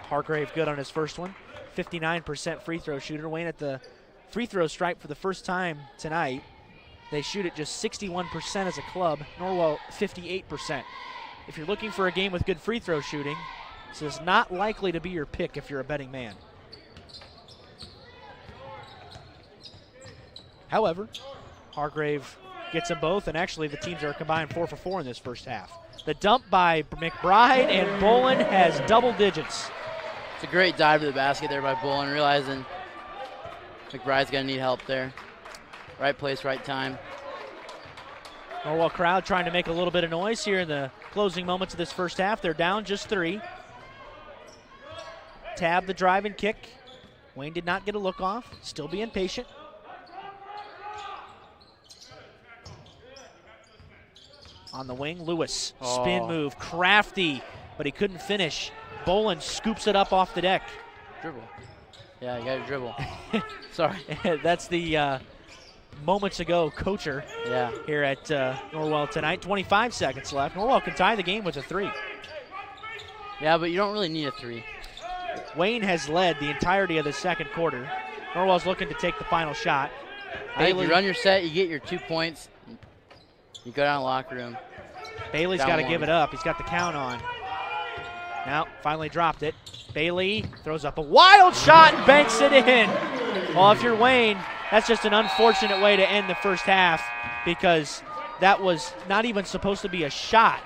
Speaker 2: Hargrave good on his first one. 59% free throw shooter. Wayne at the free throw stripe for the first time tonight. They shoot at just 61% as a club. Norwell 58%. If you're looking for a game with good free throw shooting, this is not likely to be your pick if you're a betting man. However, Hargrave gets them both, and actually the teams are combined 4 for 4 in this first half. The dump by McBride, and Bolin has double digits.
Speaker 12: It's a great dive to the basket there by Bolin, realizing McBride's going to need help there. Right place, right time.
Speaker 2: Norwell crowd trying to make a little bit of noise here in the closing moments of this first half. They're down just 3. Tabb the drive and kick. Wayne did not get a look off, still being patient. On the wing, Lewis, spin move, crafty, but he couldn't finish. Bolin scoops it up off the deck.
Speaker 12: Dribble. Yeah, you got to dribble. Sorry.
Speaker 2: That's the moments ago coacher here at Norwell tonight. 25 seconds left. Norwell can tie the game with a 3.
Speaker 12: Yeah, but you don't really need a 3.
Speaker 2: Wayne has led the entirety of the second quarter. Norwell's looking to take the final shot.
Speaker 12: I think you run your set, you get your 2 points, you go down to the locker room.
Speaker 2: Bailey's got to give it up. He's got the count on. Now, finally dropped it. Bailey throws up a wild shot and banks it in. Well, if you're Wayne, that's just an unfortunate way to end the first half, because that was not even supposed to be a shot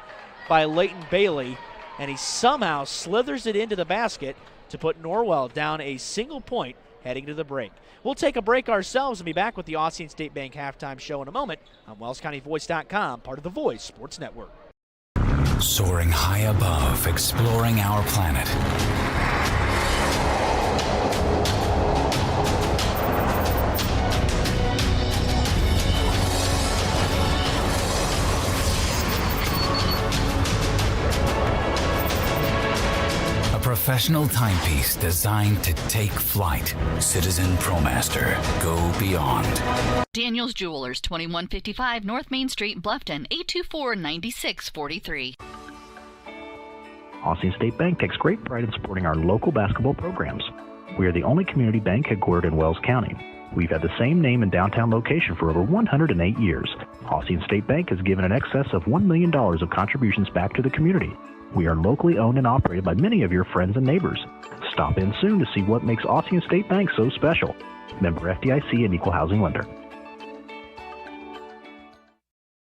Speaker 2: by Leighton Bailey, and he somehow slithers it into the basket to put Norwell down a single point heading to the break. We'll take a break ourselves and be back with the Austin State Bank halftime show in a moment on WellsCountyVoice.com, part of the Voice Sports Network.
Speaker 18: Soaring high above, exploring our planet. Professional timepiece designed to take flight. Citizen ProMaster. Go beyond.
Speaker 1: Daniel's Jewelers, 2155 North Main Street, Bluffton, 824-9643.
Speaker 19: Austin State Bank takes great pride in supporting our local basketball programs. We are the only community bank headquartered in Wells County. We've had the same name and downtown location for over 108 years. Austin State Bank has given in excess of $1 million of contributions back to the community. We are locally owned and operated by many of your friends and neighbors. Stop in soon to see what makes Austin State Bank so special. Member FDIC and Equal Housing Lender.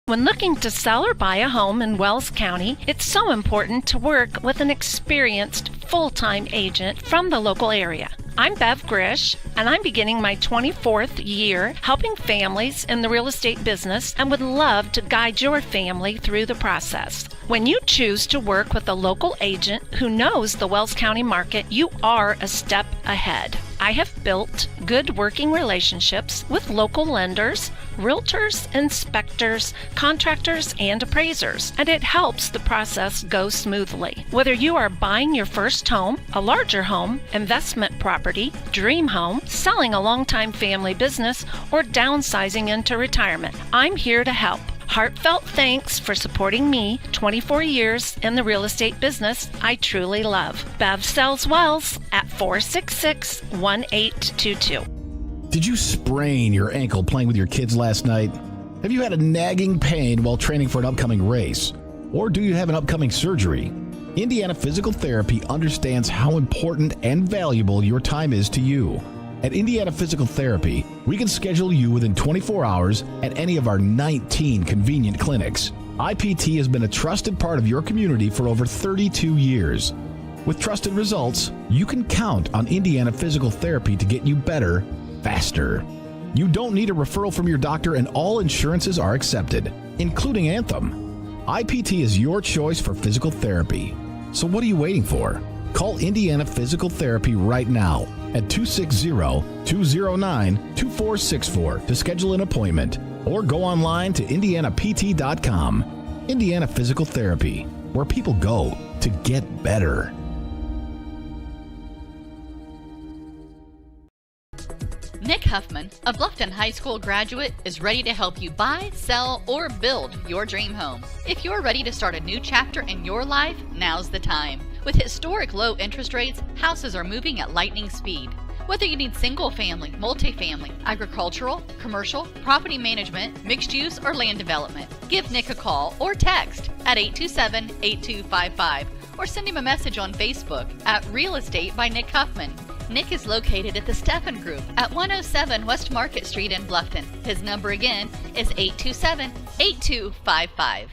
Speaker 3: When looking to sell or buy a home in Wells County, it's so important to work with an experienced full-time agent from the local area. I'm Bev Grish, and I'm beginning my 24th year helping families in the real estate business and would love to guide your family through the process. When you choose to work with a local agent who knows the Wells County market, you are a step ahead. I have built good working relationships with local lenders, realtors, inspectors, contractors, and appraisers, and it helps the process go smoothly. Whether you are buying your first home, a larger home, investment property, dream home, selling a long-time family business, or downsizing into retirement, I'm here to help. Heartfelt thanks for supporting me 24 years in the real estate business I truly love. Bev sells Wells at 466-1822.
Speaker 4: Did you sprain your ankle playing with your kids last night? Have you had a nagging pain while training for an upcoming race? Or do you have an upcoming surgery? Indiana Physical Therapy understands how important and valuable your time is to you. At Indiana Physical Therapy, we can schedule you within 24 hours at any of our 19 convenient clinics. IPT has been a trusted part of your community for over 32 years. With trusted results, you can count on Indiana Physical Therapy to get you better, faster. You don't need a referral from your doctor, and all insurances are accepted, including Anthem. IPT is your choice for physical therapy. So what are you waiting for? Call Indiana Physical Therapy right now at 260-209-2464 to schedule an appointment, or go online to indianapt.com. Indiana Physical Therapy, where people go to get better.
Speaker 1: Nick Huffman, a Bluffton High School graduate, is ready to help you buy, sell, or build your dream home. If you're ready to start a new chapter in your life, now's the time. With historic low interest rates, houses are moving at lightning speed. Whether you need single-family, multifamily, agricultural, commercial, property management, mixed use, or land development, give Nick a call or text at 827-8255 or send him a message on Facebook at Real Estate by Nick Huffman. Nick is located at the Steffen Group at 107 West Market Street in Bluffton. His number again is 827-8255.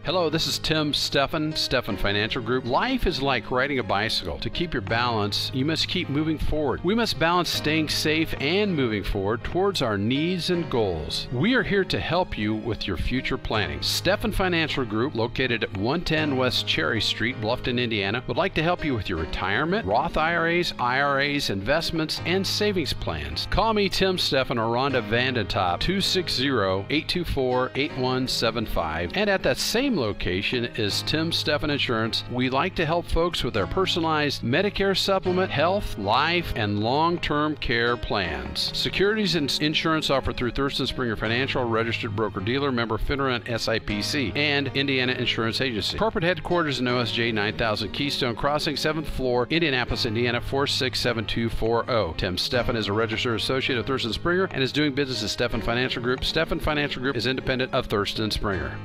Speaker 7: Hello, this is Tim Steffen Financial Group. Life is like riding a bicycle. To keep your balance, you must keep moving forward. We must balance staying safe and moving forward towards our needs and goals. We are here to help you with your future planning. Steffen Financial Group, located at 110 West Cherry Street, Bluffton, Indiana, would like to help you with your retirement, Roth IRAs, investments, and savings plans. Call me, Tim Steffen, or Rhonda Vandentop, 260-824-8175. And at that same same location is Tim Stephan Insurance. We like to help folks with their personalized Medicare supplement, health, life, and long-term care plans. Securities and insurance offered through Thurston Springer Financial, registered broker-dealer, member FINRA and SIPC, and Indiana Insurance Agency. Corporate headquarters in OSJ 9000 Keystone Crossing, 7th floor, Indianapolis, Indiana 467240. Tim Stephan is a registered associate of Thurston Springer and is doing business as Stephan Financial Group. Stephan Financial Group is independent of Thurston Springer.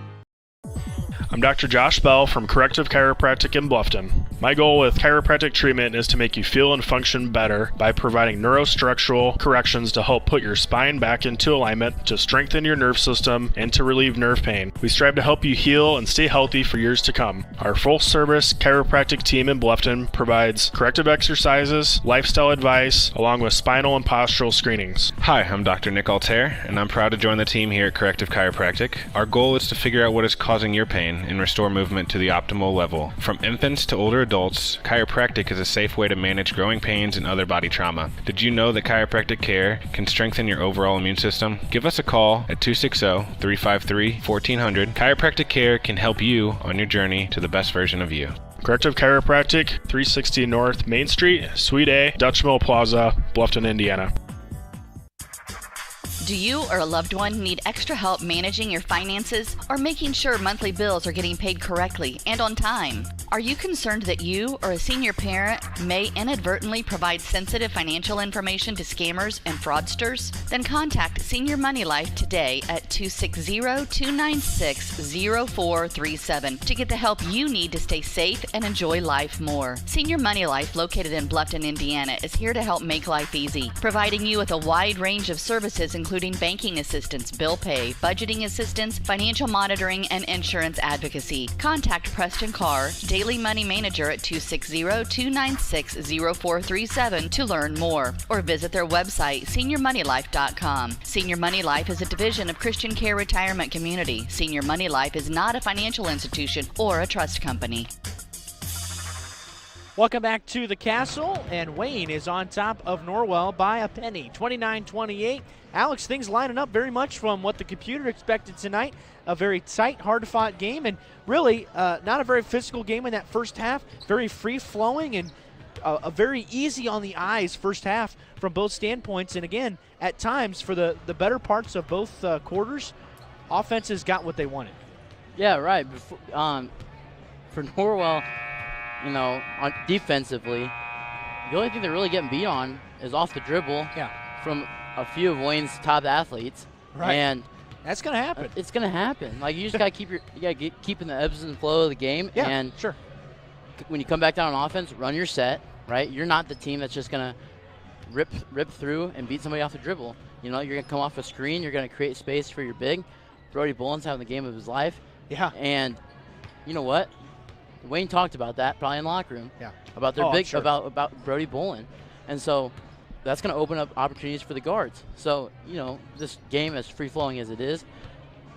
Speaker 5: I'm Dr. Josh Bell from Corrective Chiropractic in Bluffton. My goal with chiropractic treatment is to make you feel and function better by providing neurostructural corrections to help put your spine back into alignment, to strengthen your nerve system, and to relieve nerve pain. We strive to help you heal and stay healthy for years to come. Our full-service chiropractic team in Bluffton provides corrective exercises, lifestyle advice, along with spinal and postural screenings.
Speaker 6: Hi, I'm Dr. Nick Altair, and I'm proud to join the team here at Corrective Chiropractic. Our goal is to figure out what is causing your pain and restore movement to the optimal level. From infants to older adults, chiropractic is a safe way to manage growing pains and other body trauma. Did you know that chiropractic care can strengthen your overall immune system? Give us a call at 260-353-1400. Chiropractic care can help you on your journey to the best version of you.
Speaker 5: Corrective Chiropractic, 360 North Main Street, Suite A, Dutch Mill Plaza, Bluffton, Indiana.
Speaker 1: Do you or a loved one need extra help managing your finances or making sure monthly bills are getting paid correctly and on time? Are you concerned that you or a senior parent may inadvertently provide sensitive financial information to scammers and fraudsters? Then contact Senior Money Life today at 260-296-0437 to get the help you need to stay safe and enjoy life more. Senior Money Life, located in Bluffton, Indiana, is here to help make life easy, providing you with a wide range of services including banking assistance, bill pay, budgeting assistance, financial monitoring, and insurance advocacy. Contact Preston Carr, Daily Money Manager at 260-296-0437 to learn more, or visit their website, seniormoneylife.com. Senior Money Life is a division of Christian Care Retirement Community. Senior Money Life is not a financial institution or a trust company.
Speaker 2: Welcome back to the Castle, and Wayne is on top of Norwell by a penny, 29-28. Alex, things lining up very much from what the computer expected tonight. A very tight, hard-fought game, and really not a very physical game in that first half. Very free-flowing and a very easy on the eyes first half from both standpoints. And again, at times for the better parts of both quarters, offenses got what they wanted.
Speaker 12: Yeah, right. For Norwell, you know, defensively, the only thing they're really getting beat on is off the dribble from a few of Wayne's top athletes.
Speaker 2: Right.
Speaker 12: And
Speaker 2: that's going to happen.
Speaker 12: It's going to happen. Like, you just got to keep in the ebbs and flow of the game.
Speaker 2: Yeah,
Speaker 12: and
Speaker 2: sure.
Speaker 12: When you come back down on offense, run your set, right? You're not the team that's just going to rip through and beat somebody off the dribble. You know, you're going to come off a screen. You're going to create space for your big. Brody Bullen's having the game of his life.
Speaker 2: Yeah.
Speaker 12: And you know what? Wayne talked about that probably in the locker room.
Speaker 2: Yeah.
Speaker 12: About their
Speaker 2: sure.
Speaker 12: about Brody Bullen. And so that's going to open up opportunities for the guards. So, you know, this game, as free-flowing as it is,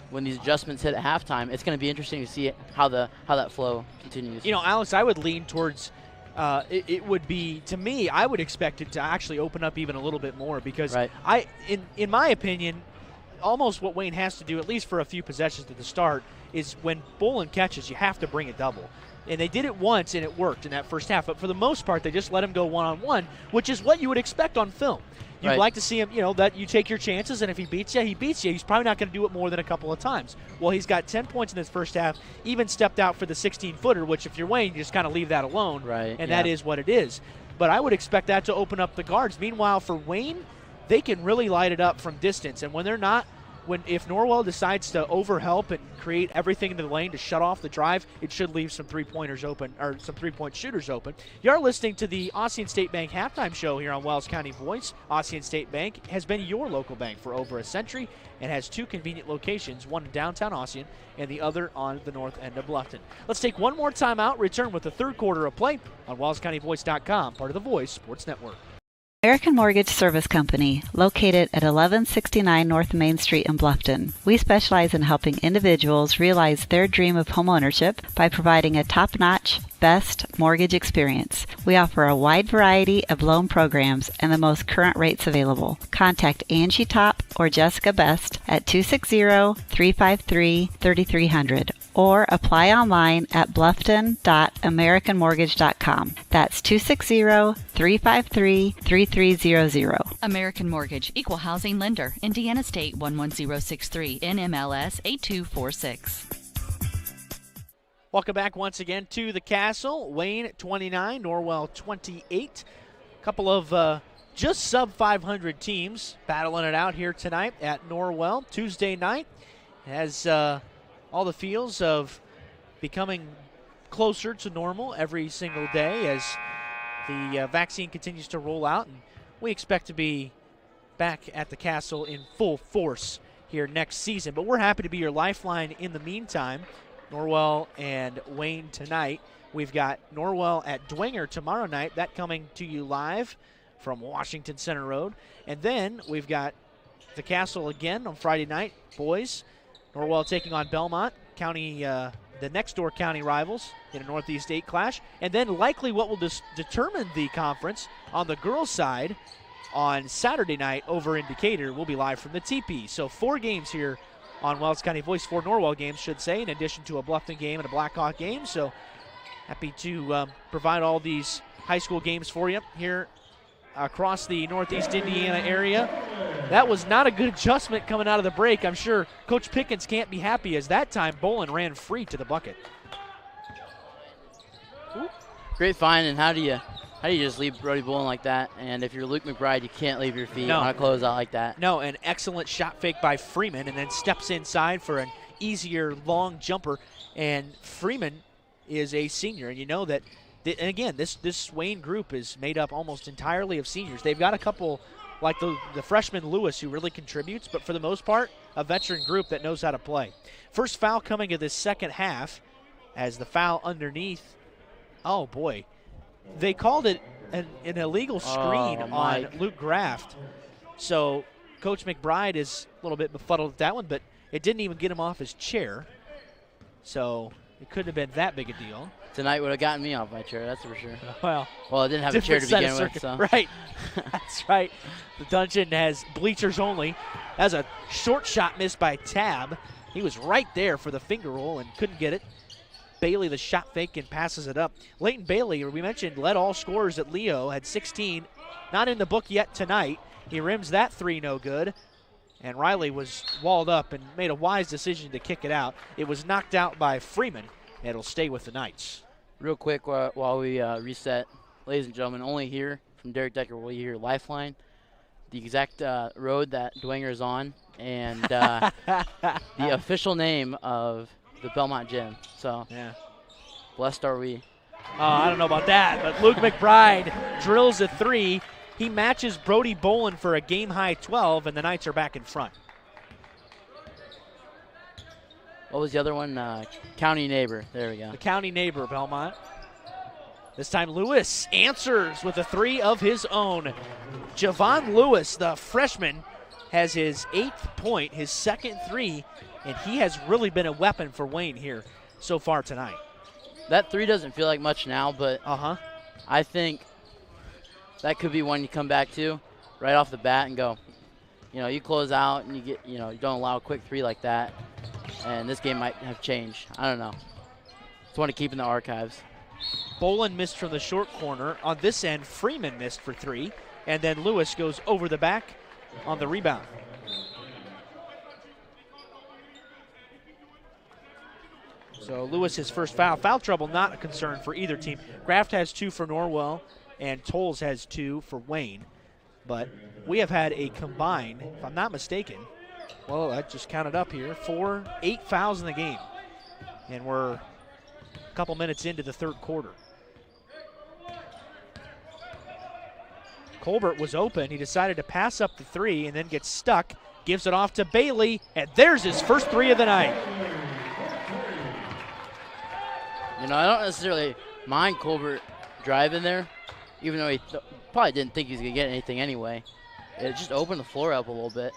Speaker 12: when these adjustments hit at halftime, it's going to be interesting to see how that flow continues.
Speaker 2: You know, Alex, I would lean towards it would be, to me, I would expect it to actually open up even a little bit more because in my opinion, almost what Wayne has to do, at least for a few possessions at the start, is when Bullen catches, you have to bring a double. And they did it once, and it worked in that first half. But for the most part, they just let him go one-on-one, which is what you would expect on film. You'd like to see him, you know, that you take your chances, and if he beats you, he beats you. He's probably not going to do it more than a couple of times. Well, he's got 10 points in his first half, even stepped out for the 16-footer, which if you're Wayne, you just kind of leave that alone, and that is what it is. But I would expect that to open up the guards. Meanwhile, for Wayne, they can really light it up from distance. And when they're not, if Norwell decides to overhelp and create everything in the lane to shut off the drive, it should leave some three-pointers open, or some three-point shooters open. You are listening to the Ossian State Bank halftime show here on Wells County Voice. Ossian State Bank has been your local bank for over a century and has two convenient locations, one in downtown Ossian and the other on the north end of Bluffton. Let's take one more timeout, return with the third quarter of play on WellsCountyVoice.com, part of the Voice Sports Network.
Speaker 8: American Mortgage Service Company, located at 1169 North Main Street in Bluffton. We specialize in helping individuals realize their dream of homeownership by providing a top-notch, best mortgage experience. We offer a wide variety of loan programs and the most current rates available. Contact Angie Top or Jessica Best at 260-353-3300 or apply online at bluffton.americanmortgage.com. That's 260-353-3300.
Speaker 1: American Mortgage, Equal Housing Lender, Indiana State 11063, NMLS 8246.
Speaker 2: Welcome back once again to the Castle. Wayne 29, Norwell 28. Couple of just sub 500 teams battling it out here tonight at Norwell. Tuesday night has all the feels of becoming closer to normal every single day as the vaccine continues to roll out, and we expect to be back at the Castle in full force here next season. But we're happy to be your lifeline in the meantime. Norwell and Wayne tonight. We've got Norwell at Dwenger tomorrow night. That coming to you live from Washington Center Road. And then we've got the Castle again on Friday night, boys. Norwell taking on Belmont County, the next door county rivals in a Northeast 8 clash. And then likely what will determine the conference on the girls' side on Saturday night over in Decatur. We'll be live from the TP. So 4 games here on Wells County Voice, 4 Norwell games, should say, in addition to a Bluffton game and a Blackhawk game. So happy to provide all these high school games for you here across the Northeast Indiana area. That was not a good adjustment coming out of the break. I'm sure Coach Pickens can't be happy, as that time Bolin ran free to the bucket.
Speaker 12: Ooh. Great find, and how do you just leave Brody Bolin like that? And if you're Luke McBride, you can't leave your feet on a closeout like that.
Speaker 2: No, an excellent shot fake by Freeman, and then steps inside for an easier long jumper. And Freeman is a senior, and you know that. And again, this Wayne group is made up almost entirely of seniors. They've got a couple, like the freshman Lewis, who really contributes, but for the most part, a veteran group that knows how to play. First foul coming in this second half, as the foul underneath. Oh, boy. They called it an illegal screen on Luke Graft. So Coach McBride is a little bit befuddled at that one, but it didn't even get him off his chair. So it couldn't have been that big a deal.
Speaker 12: Tonight would have gotten me off my chair, that's for sure.
Speaker 2: Well,
Speaker 12: I didn't have a chair to begin with. So.
Speaker 2: Right. That's right. The dungeon has bleachers only. That was a short shot missed by Tab. He was right there for the finger roll and couldn't get it. Bailey, the shot fake, and passes it up. Leighton Bailey, we mentioned, led all scorers at Leo, had 16. Not in the book yet tonight. He rims that 3, no good. And Riley was walled up and made a wise decision to kick it out. It was knocked out by Freeman. It'll stay with the Knights.
Speaker 12: Real quick while we reset, ladies and gentlemen, only here from Derek Decker will you hear Lifeline, the exact road that Dwenger is on, and the official name of the Belmont Gym. So,
Speaker 2: yeah,
Speaker 12: blessed are we.
Speaker 2: I don't know about that, but Luke McBride drills a 3. He matches Brody Bolin for a game-high 12, and the Knights are back in front.
Speaker 12: What was the other one? County Neighbor. There we go.
Speaker 2: The County Neighbor, Belmont. This time Lewis answers with a 3 of his own. Javon Lewis, the freshman, has his 8th point, his second 3, and he has really been a weapon for Wayne here so far tonight.
Speaker 12: That 3 doesn't feel like much now, but I think that could be one you come back to right off the bat and go, you close out and you get, you don't allow a quick 3 like that. And this game might have changed. I don't know. Just want to keep in the archives.
Speaker 2: Bolin missed from the short corner. On this end, Freeman missed for 3. And then Lewis goes over the back on the rebound. So Lewis, his first foul. Foul trouble not a concern for either team. Graft has 2 for Norwell, and Tolles has 2 for Wayne. But we have had a combined, if I'm not mistaken, well, I just counted up here, 8 fouls in the game. And we're a couple minutes into the third quarter. Colbert was open. He decided to pass up the 3 and then gets stuck. Gives it off to Bailey, and there's his first 3 of the night.
Speaker 12: I don't necessarily mind Colbert driving there, even though he probably didn't think he was going to get anything anyway. It just opened the floor up a little bit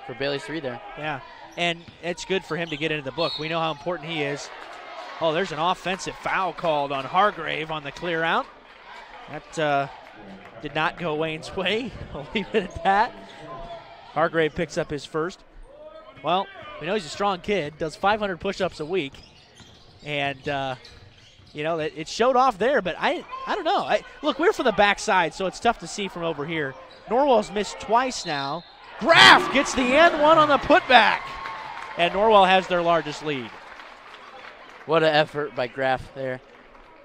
Speaker 12: for Bailey's 3 there.
Speaker 2: Yeah, and it's good for him to get into the book. We know how important he is. Oh, there's an offensive foul called on Hargrave on the clear out. That did not go Wayne's way. I'll leave it at that. Hargrave picks up his first. Well, we know he's a strong kid, does 500 push-ups a week. And, it showed off there, but I don't know. Look, we're from the backside, so it's tough to see from over here. Norwell's missed twice now. Graff gets the end one on the putback, and Norwell has their largest lead.
Speaker 12: What an effort by Graff there.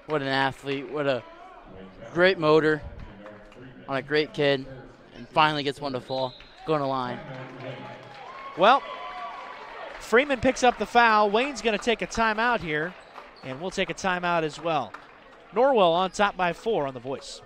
Speaker 12: What an athlete. What a great motor on a great kid, and finally gets one to fall. Going to line.
Speaker 2: Well, Freeman picks up the foul. Wayne's going to take a timeout here, and we'll take a timeout as well. Norwell on top by 4 on The Voice.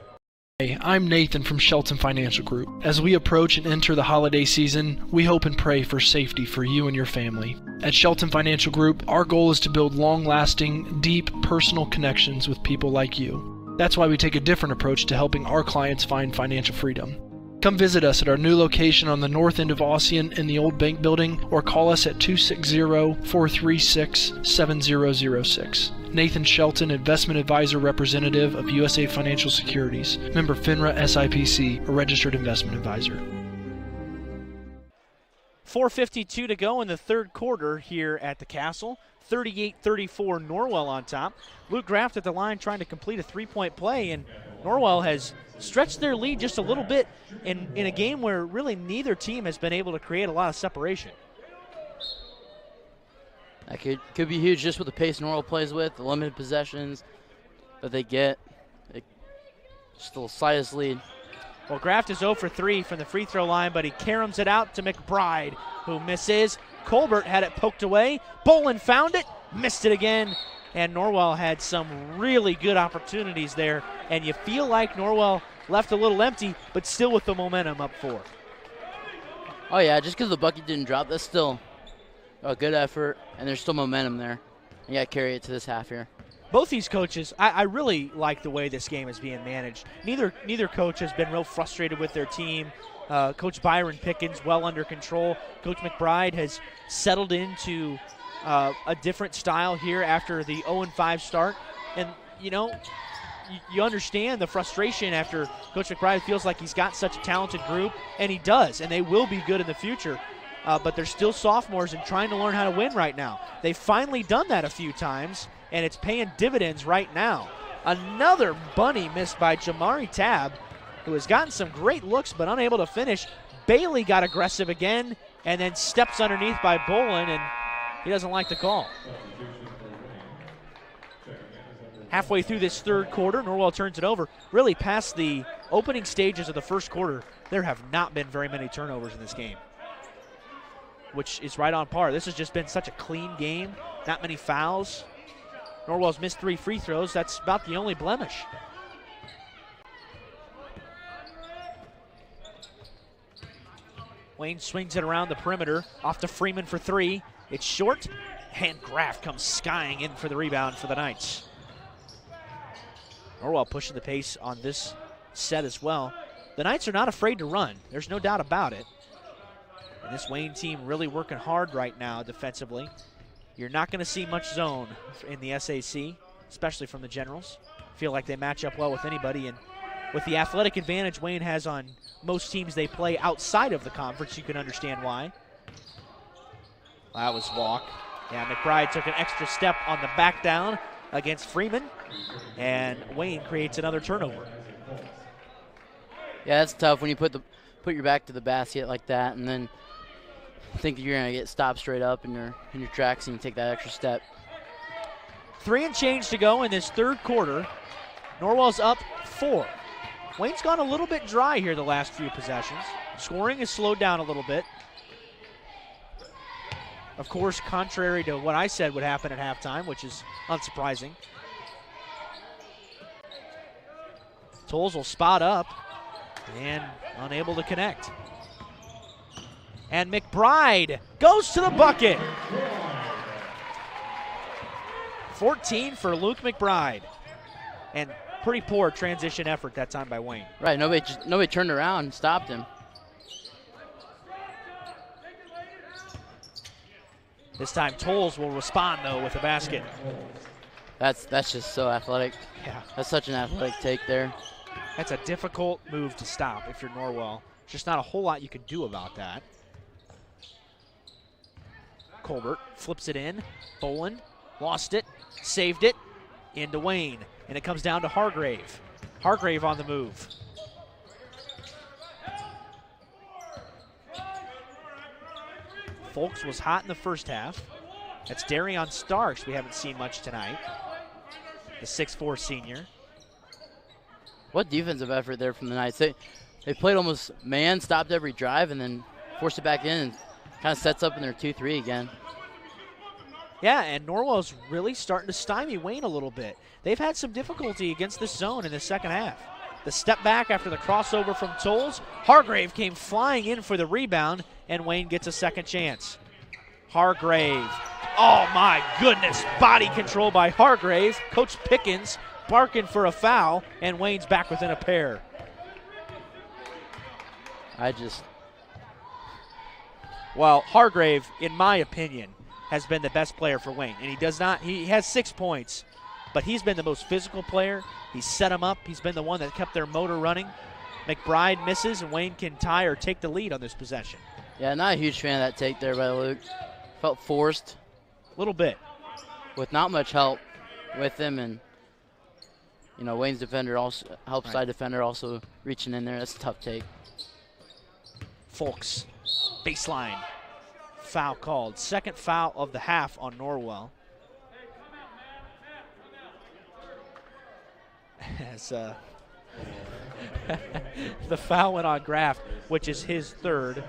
Speaker 10: Hey, I'm Nathan from Shelton Financial Group. As we approach and enter the holiday season, we hope and pray for safety for you and your family. At Shelton Financial Group, our goal is to build long-lasting, deep, personal connections with people like you. That's why we take a different approach to helping our clients find financial freedom. Come visit us at our new location on the north end of Ossian in the old bank building, or call us at 260-436-7006. Nathan Shelton, Investment Advisor Representative of USA Financial Securities, member FINRA SIPC, a registered investment advisor.
Speaker 2: 4:52 to go in the third quarter here at the Castle. 38-34 Norwell on top. Luke Graff at the line trying to complete a three-point play, and Norwell has stretched their lead just a little bit in a game where really neither team has been able to create a lot of separation.
Speaker 12: That could be huge just with the pace Norwell plays with, the limited possessions that they get. Just the slightest lead.
Speaker 2: Well, Graff is 0 for 3 from the free throw line, but he caroms it out to McBride, who misses. Colbert had it poked away. Bolin found it, missed it again, and Norwell had some really good opportunities there, and you feel like Norwell left a little empty, but still with the momentum up 4.
Speaker 12: Oh, yeah, just because the bucket didn't drop, that's still a good effort, and there's still momentum there. You got to carry it to this half here.
Speaker 2: Both these coaches, I really like the way this game is being managed. Neither coach has been real frustrated with their team. Coach Byron Pickens well under control. Coach McBride has settled into a different style here after the 0-5 start. And, you understand the frustration after Coach McBride feels like he's got such a talented group, and he does, and they will be good in the future. But they're still sophomores and trying to learn how to win right now. They've finally done that a few times, and it's paying dividends right now. Another bunny missed by Jamari Tabb, who has gotten some great looks but unable to finish. Bailey got aggressive again and then steps underneath by Bolin, and he doesn't like the call. Halfway through this third quarter, Norwell turns it over. Really past the opening stages of the first quarter, there have not been very many turnovers in this game, which is right on par. This has just been such a clean game, not many fouls. Norwell's missed 3 free throws. That's about the only blemish. Wayne swings it around the perimeter, off to Freeman for 3. It's short, and Graff comes skying in for the rebound for the Knights. Norwell pushing the pace on this set as well. The Knights are not afraid to run. There's no doubt about it. And this Wayne team really working hard right now defensively. You're not going to see much zone in the SAC, especially from the Generals. Feel like they match up well with anybody, and with the athletic advantage Wayne has on most teams they play outside of the conference, you can understand why. That was walk. Yeah, McBride took an extra step on the back down against Freeman, and Wayne creates another turnover.
Speaker 12: Yeah, that's tough when you put your back to the basket like that, and then think you're going to get stopped straight up in your tracks and you take that extra step.
Speaker 2: 3 and change to go in this third quarter. Norwell's up 4. Wayne's gone a little bit dry here the last few possessions. Scoring has slowed down a little bit. Of course, contrary to what I said would happen at halftime, which is unsurprising. Tolles will spot up and unable to connect. And McBride goes to the bucket. 14 for Luke McBride. And pretty poor transition effort that time by Wayne.
Speaker 12: Right, nobody turned around and stopped him.
Speaker 2: This time Tolles will respond, though, with a basket.
Speaker 12: That's just so athletic.
Speaker 2: Yeah.
Speaker 12: That's such an athletic take there.
Speaker 2: That's a difficult move to stop if you're Norwell. There's just not a whole lot you can do about that. Colbert flips it in. Bolin Lost it, saved it, into Wayne. And it comes down to Hargrave. Hargrave on the move. Folks was hot in the first half. That's Darion Starks we haven't seen much tonight. The 6'4 senior.
Speaker 12: What defensive effort there from the Knights. They played almost man, stopped every drive, and then forced it back in and kind of sets up in their 2-3 again.
Speaker 2: Yeah, and Norwell's really starting to stymie Wayne a little bit. They've had some difficulty against this zone in the second half. The step back after the crossover from Tolles. Hargrave came flying in for the rebound, and Wayne gets a second chance. Hargrave. Oh, my goodness. Body control by Hargrave. Coach Pickens barking for a foul, and Wayne's back within a pair. Well, Hargrave, in my opinion, has been the best player for Wayne. And he has 6 points, but he's been the most physical player. He's set him up. He's been the one that kept their motor running. McBride misses, and Wayne can tie or take the lead on this possession.
Speaker 12: Yeah, not a huge fan of that take there by Luke. Felt forced.
Speaker 2: A little bit.
Speaker 12: With not much help with him, and Wayne's defender also helps side defender also reaching in there. That's a tough take.
Speaker 2: Folks, baseline. Foul called. Second foul of the half on Norwell. As the foul went on Graff, which is his third,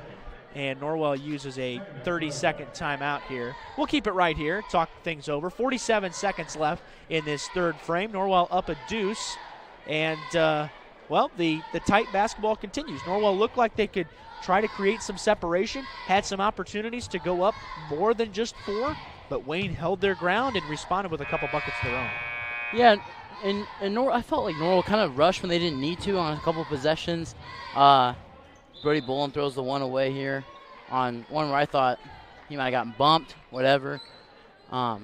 Speaker 2: and Norwell uses a 30-second timeout here. We'll keep it right here, talk things over. 47 seconds left in this third frame. Norwell up a deuce, and, the tight basketball continues. Norwell looked like they could try to create some separation, had some opportunities to go up more than just 4, but Wayne held their ground and responded with a couple buckets of their own.
Speaker 12: Yeah, and I felt like Norwell kind of rushed when they didn't need to on a couple possessions. Brody Bullen throws the one away here on one where I thought he might have gotten bumped, whatever. A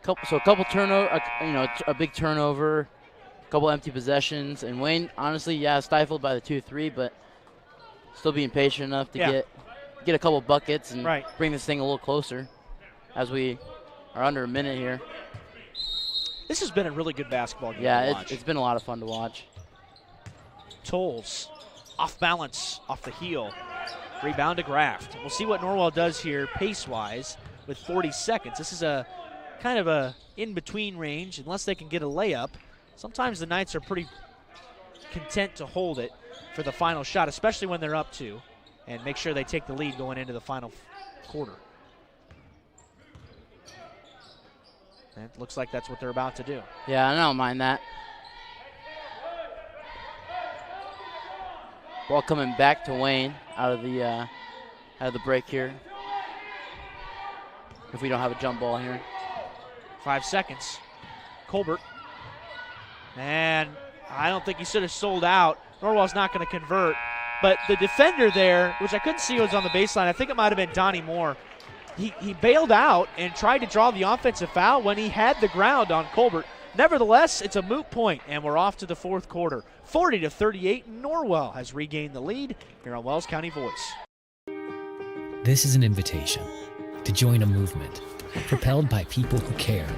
Speaker 12: couple turnover, a big turnover, a couple empty possessions, and Wayne, honestly, stifled by the 2-3, but still being patient enough to get a couple buckets and bring this thing a little closer as we are under a minute here.
Speaker 2: This has been a really good basketball game to watch.
Speaker 12: It's been a lot of fun to watch.
Speaker 2: Tolles off balance, off the heel. Rebound to Graft. We'll see what Norwell does here pace-wise with 40 seconds. This is a kind of a in-between range unless they can get a layup. Sometimes the Knights are pretty content to hold it for the final shot, especially when they're up 2, and make sure they take the lead going into the final quarter. And it looks like that's what they're about to do.
Speaker 12: Yeah, I don't mind that. Ball coming back to Wayne out of the break here. If we don't have a jump ball here.
Speaker 2: 5 seconds. Colbert. And I don't think he should have sold out. Norwell's not going to convert. But the defender there, which I couldn't see was on the baseline, I think it might have been Donnie Moore. He bailed out and tried to draw the offensive foul when he had the ground on Colbert. Nevertheless, it's a moot point, and we're off to the fourth quarter. 40-38, Norwell has regained the lead here on Wells County Voice.
Speaker 11: This is an invitation to join a movement propelled by people who care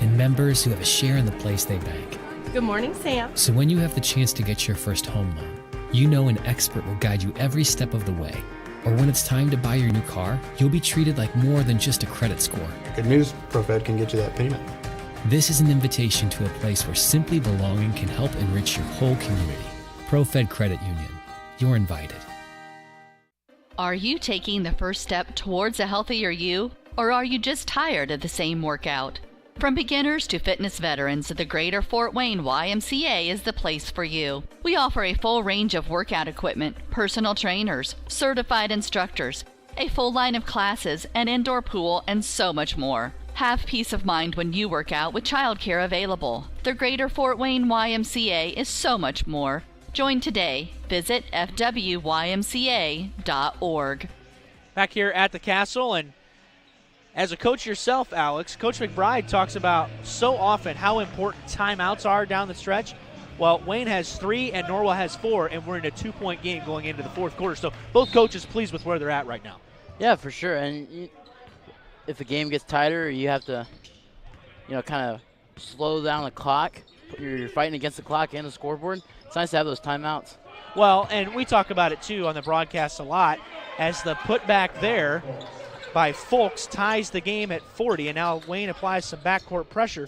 Speaker 11: and members who have a share in the place they bank.
Speaker 20: Good morning, Sam.
Speaker 11: So when you have the chance to get your first home loan, you know an expert will guide you every step of the way. Or when it's time to buy your new car, you'll be treated like more than just a credit score.
Speaker 13: Good news, ProFed can get you that payment.
Speaker 11: This is an invitation to a place where simply belonging can help enrich your whole community. ProFed Credit Union. You're invited.
Speaker 1: Are you taking the first step towards a healthier you? Or are you just tired of the same workout? From beginners to fitness veterans, the Greater Fort Wayne YMCA is the place for you. We offer a full range of workout equipment, personal trainers, certified instructors, a full line of classes, an indoor pool, and so much more. Have peace of mind when you work out with childcare available. The Greater Fort Wayne YMCA is so much more. Join today. Visit fwymca.org.
Speaker 2: Back here at the Castle, and as a coach yourself, Alex, Coach McBride talks about so often how important timeouts are down the stretch. Well, Wayne has 3 and Norwell has 4, and we're in a 2-point game going into the fourth quarter. So both coaches pleased with where they're at right now.
Speaker 12: Yeah, for sure. And if the game gets tighter, you have to kind of slow down the clock. You're fighting against the clock and the scoreboard. It's nice to have those timeouts.
Speaker 2: Well, and we talk about it, too, on the broadcast a lot, as the putback there by Folks ties the game at 40, and now Wayne applies some backcourt pressure.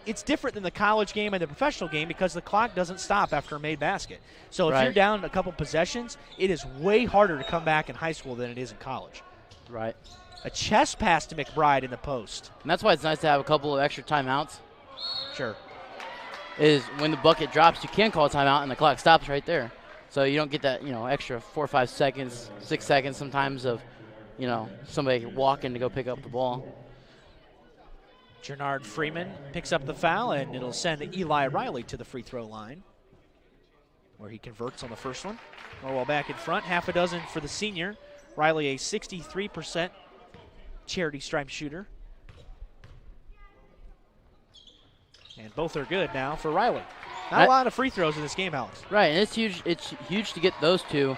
Speaker 2: It's different than the college game and the professional game because the clock doesn't stop after a made basket. So if you're down a couple possessions, it is way harder to come back in high school than it is in college.
Speaker 12: Right.
Speaker 2: A chest pass to McBride in the post.
Speaker 12: And that's why it's nice to have a couple of extra timeouts.
Speaker 2: Sure.
Speaker 12: Is when the bucket drops, you can call a timeout and the clock stops right there. So you don't get that, extra 4 or 5 seconds, 6 seconds sometimes of, somebody walking to go pick up the ball.
Speaker 2: Jernard Freeman picks up the foul, and it'll send Eli Riley to the free throw line, where he converts on the first one. Norwell back in front, half a dozen for the senior. Riley, a 63% charity stripe shooter. And both are good now for Riley. Not a lot of free throws in this game, Alex.
Speaker 12: Right, and it's huge. It's huge to get those two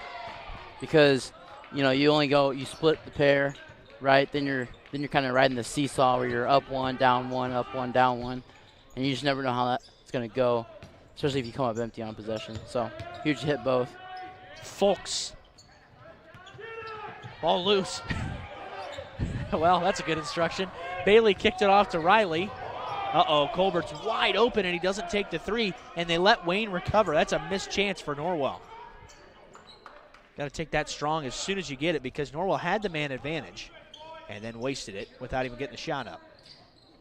Speaker 12: because, you split the pair, right? Then you're kind of riding the seesaw where you're up one, down one, up one, down one, and you just never know how that's going to go, especially if you come up empty on possession. So huge to hit both.
Speaker 2: Folks. Ball loose. Well, that's a good instruction. Bailey kicked it off to Riley. Colbert's wide open, and he doesn't take the three, and they let Wayne recover. That's a missed chance for Norwell. Got to take that strong as soon as you get it because Norwell had the man advantage and then wasted it without even getting the shot up.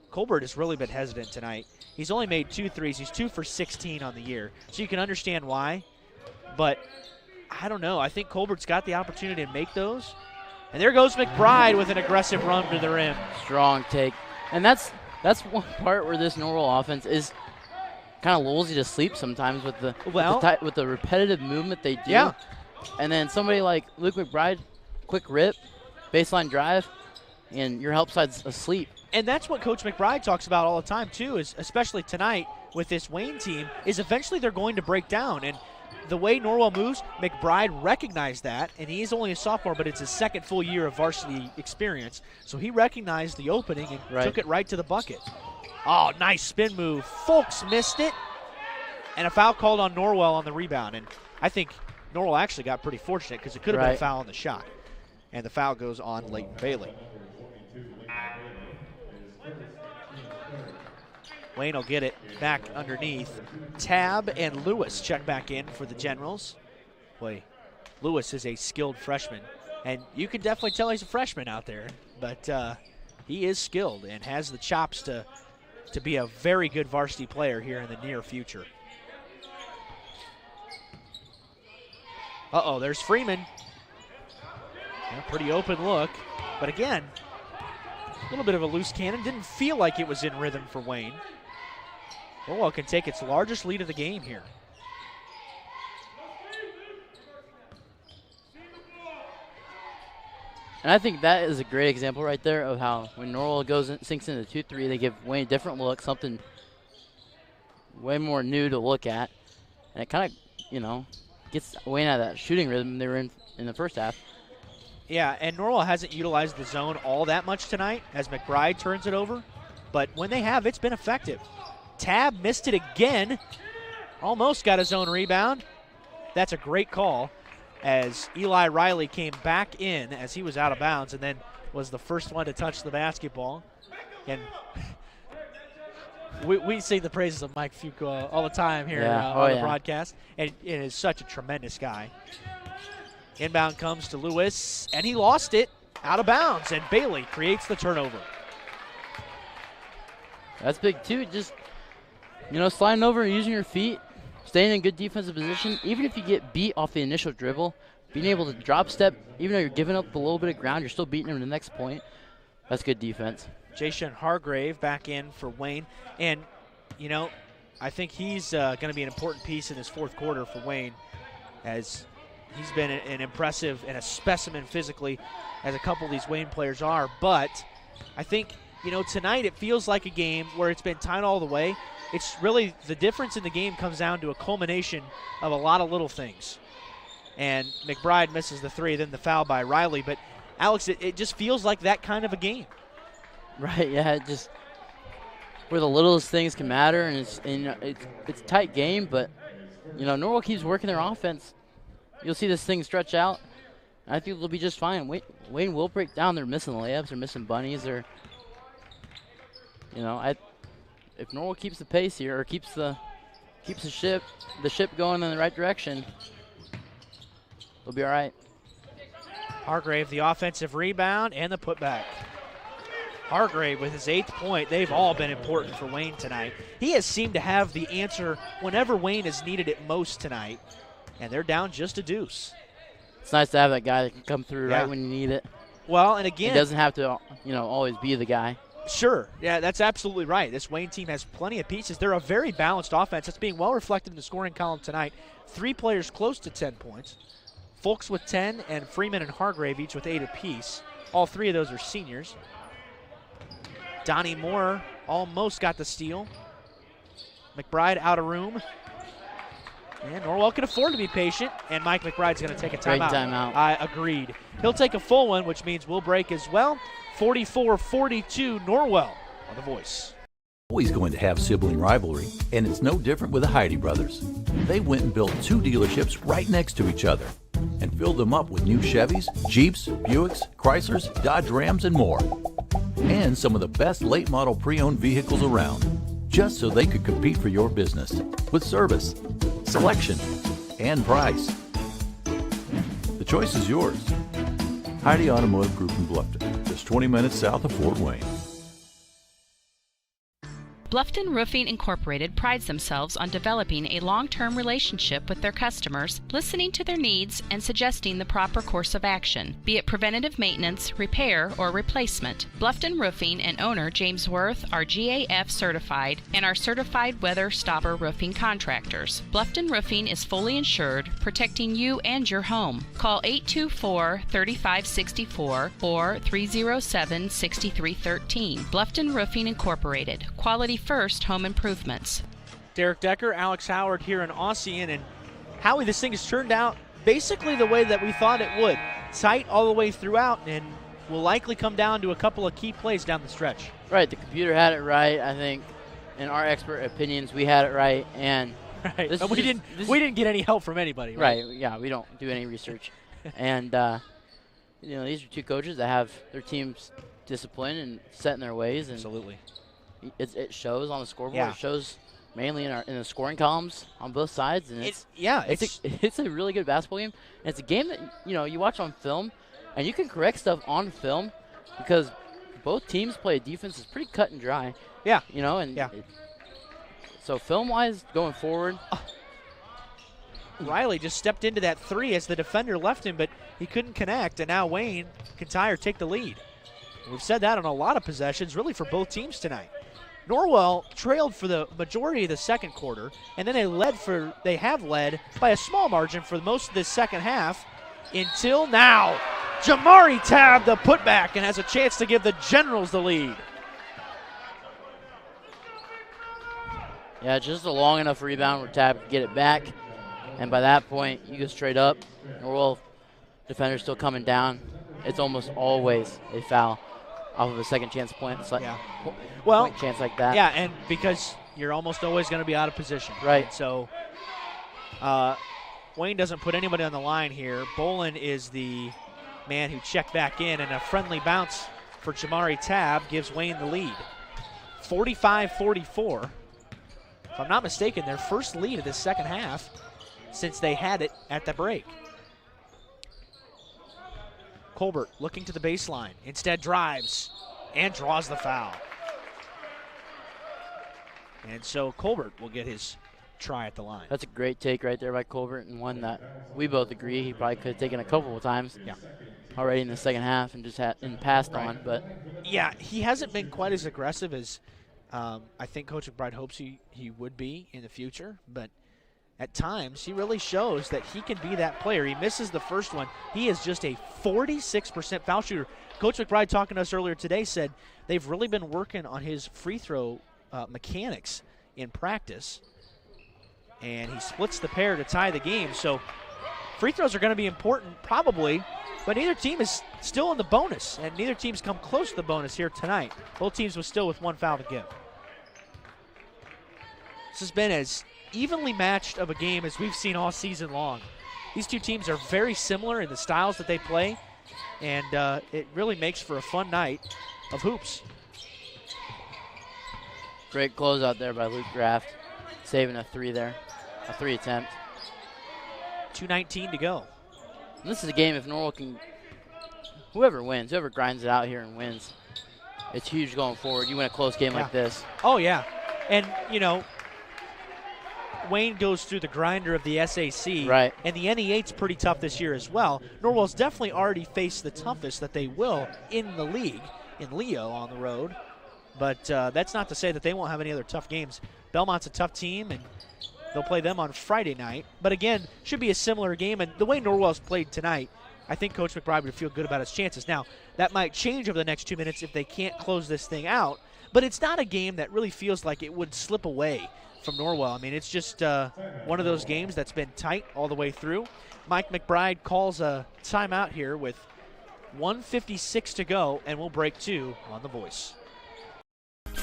Speaker 2: Colbert has really been hesitant tonight. He's only made 2 threes. He's 2 for 16 on the year, so you can understand why. But I don't know. I think Colbert's got the opportunity to make those. And there goes McBride with an aggressive run to the rim.
Speaker 12: Strong take. And that's one part where this Norwell offense is kind of lulls you to sleep sometimes with the repetitive movement they do.
Speaker 2: Yeah.
Speaker 12: And then somebody like Luke McBride, quick rip, baseline drive, and your help side's asleep.
Speaker 2: And that's what Coach McBride talks about all the time, too, is especially tonight with this Wayne team, is eventually they're going to break down. And the way Norwell moves, McBride recognized that, and he's only a sophomore, but it's his second full year of varsity experience. So he recognized the opening and took it right to the bucket. Oh, nice spin move. Folks missed it. And a foul called on Norwell on the rebound. And I think Norwell actually got pretty fortunate because it could have been a foul on the shot. And the foul goes on Leighton Bailey. Wayne will get it back underneath. Tab and Lewis check back in for the Generals. Boy, Lewis is a skilled freshman, and you can definitely tell he's a freshman out there, but he is skilled and has the chops to be a very good varsity player here in the near future. There's Freeman. Yeah, pretty open look, but again, a little bit of a loose cannon. Didn't feel like it was in rhythm for Wayne. Norwell can take its largest lead of the game here.
Speaker 12: And I think that is a great example right there of how when Norwell sinks into 2-3, they give Wayne a different look, something way more new to look at. And it kind of, gets Wayne out of that shooting rhythm they were in the first half.
Speaker 2: Yeah, and Norwell hasn't utilized the zone all that much tonight as McBride turns it over. But when they have, it's been effective. Tab missed it again. Almost got his own rebound. That's a great call as Eli Riley came back in as he was out of bounds and then was the first one to touch the basketball. And we sing the praises of Mike Fuqua all the time here on the broadcast. And it is such a tremendous guy. Inbound comes to Lewis, and he lost it out of bounds, and Bailey creates the turnover.
Speaker 12: That's big, too. Just, sliding over and using your feet, staying in good defensive position. Even if you get beat off the initial dribble, being able to drop step, even though you're giving up a little bit of ground, you're still beating him to the next point. That's good defense.
Speaker 2: Jason Hargrave back in for Wayne. And, I think he's going to be an important piece in this fourth quarter for Wayne as he's been an impressive and a specimen physically as a couple of these Wayne players are. But I think, tonight it feels like a game where it's been tied all the way. It's really the difference in the game comes down to a culmination of a lot of little things. And McBride misses the three, then the foul by Riley. But, Alex, it just feels like that kind of a game.
Speaker 12: Right, yeah, just where the littlest things can matter, and it's a tight game, but, Norwell keeps working their offense. You'll see this thing stretch out. I think they'll be just fine. Wayne will break down. They're missing layups. They're missing bunnies. If Norwell keeps the pace here, or keeps the ship going in the right direction, they'll be all right.
Speaker 2: Hargrave, the offensive rebound and the putback. Hargrave with his 8th point. They've all been important for Wayne tonight. He has seemed to have the answer whenever Wayne has needed it most tonight, and they're down just a deuce.
Speaker 12: It's nice to have that guy that can come through right when you need it.
Speaker 2: Well, and again,
Speaker 12: he doesn't have to, always be the guy.
Speaker 2: Sure. Yeah, that's absolutely right. This Wayne team has plenty of pieces. They're a very balanced offense. That's being well reflected in the scoring column tonight. 3 players close to 10 points. Folks with 10, and Freeman and Hargrave each with 8 apiece. All 3 of those are seniors. Donnie Moore almost got the steal. McBride out of room. And Norwell can afford to be patient, and Mike McBride's going to take a timeout.
Speaker 12: Great timeout.
Speaker 2: I agreed. He'll take a full one, which means we'll break as well. 44-42, Norwell on The Voice.
Speaker 15: Always going to have sibling rivalry, and it's no different with the Heidi brothers. They went and built 2 dealerships right next to each other and filled them up with new Chevys, Jeeps, Buicks, Chryslers, Dodge Rams, and more. And some of the best late model pre-owned vehicles around, just so they could compete for your business with service, selection, and price. The choice is yours. Heidi Automotive Group in Bluffton, just 20 minutes south of Fort Wayne.
Speaker 9: Bluffton Roofing Incorporated prides themselves on developing a long-term relationship with their customers, listening to their needs and suggesting the proper course of action, be it preventative maintenance, repair, or replacement. Bluffton Roofing and owner James Worth are GAF certified and are certified weather stopper roofing contractors. Bluffton Roofing is fully insured, protecting you and your home. Call 824-3564 or 307-6313. Bluffton Roofing Incorporated. Quality first home improvements.
Speaker 2: Derek Decker, Alex Howard here in Ossian, and Howie, this thing has turned out basically the way that we thought it would. Tight all the way throughout, and will likely come down to a couple of key plays down the stretch.
Speaker 12: Right, the computer had it right. I think in our expert opinions, we had it right, and
Speaker 2: we didn't get any help from anybody.
Speaker 12: Right, yeah, we don't do any research. And these are 2 coaches that have their teams disciplined and set in their ways. And
Speaker 2: absolutely.
Speaker 12: It shows on the scoreboard.
Speaker 2: Yeah.
Speaker 12: It shows mainly in the scoring columns on both sides, and it's a really good basketball game. And it's a game that you watch on film, and you can correct stuff on film because both teams play a defense that's pretty cut and dry.
Speaker 2: Yeah.
Speaker 12: So film-wise, going forward,
Speaker 2: Riley just stepped into that 3 as the defender left him, but he couldn't connect, and now Wayne can tie or take the lead. We've said that on a lot of possessions, really for both teams tonight. Norwell trailed for the majority of the second quarter, and then they have led by a small margin for most of this second half until now. Jamari Tabb the putback and has a chance to give the Generals the lead.
Speaker 12: Yeah, just a long enough rebound where Tabb could get it back, and by that point, you go straight up. Norwell defender's still coming down. It's almost always a foul off of a second chance point. Point chance like that.
Speaker 2: Yeah, and because you're almost always going to be out of position.
Speaker 12: Right.
Speaker 2: And so Wayne doesn't put anybody on the line here. Bolin is the man who checked back in, and a friendly bounce for Jamari Tabb gives Wayne the lead. 45-44. If I'm not mistaken, their first lead of this second half since they had it at the break. Colbert looking to the baseline, instead drives and draws the foul. And so Colbert will get his try at the line.
Speaker 12: That's a great take right there by Colbert, and one that we both agree he probably could have taken a couple of times already in the second half and just passed on. But
Speaker 2: yeah, he hasn't been quite as aggressive as I think Coach McBride hopes he would be in the future, but at times, he really shows that he can be that player. He misses the first one. He is just a 46% foul shooter. Coach McBride, talking to us earlier today, said they've really been working on his free throw mechanics in practice, and he splits the pair to tie the game. So Free throws are going to be important, probably, but neither team is still in the bonus, and neither team's come close to the bonus here tonight. Both teams were still with 1 foul to give. This has been as evenly matched of a game as we've seen all season long. These two teams are very similar in the styles that they play, and it really makes for a fun night of hoops.
Speaker 12: Great closeout there by Luke Graft, saving a 3 there, a 3 attempt.
Speaker 2: 2:19 to go.
Speaker 12: And this is a game if Norwell can, whoever wins, whoever grinds it out here and wins, it's huge going forward. You win a close game like this.
Speaker 2: Oh, yeah. And, you know, Wayne goes through the grinder of the SAC.
Speaker 12: Right.
Speaker 2: And the NE8's pretty tough this year as well. Norwell's definitely already faced the toughest that they will in the league, in Leo on the road. But that's not to say that they won't have any other tough games. Belmont's a tough team, and they'll play them on Friday night. But again, should be a similar game. And the way Norwell's played tonight, I think Coach McBride would feel good about his chances. Now, that might change over the next 2 minutes if they can't close this thing out. But it's not a game that really feels like it would slip away from Norwell. I mean, it's just one of those games that's been tight all the way through. Mike McBride calls a timeout here with 1:56 to go, and we'll break 2 on The Voice.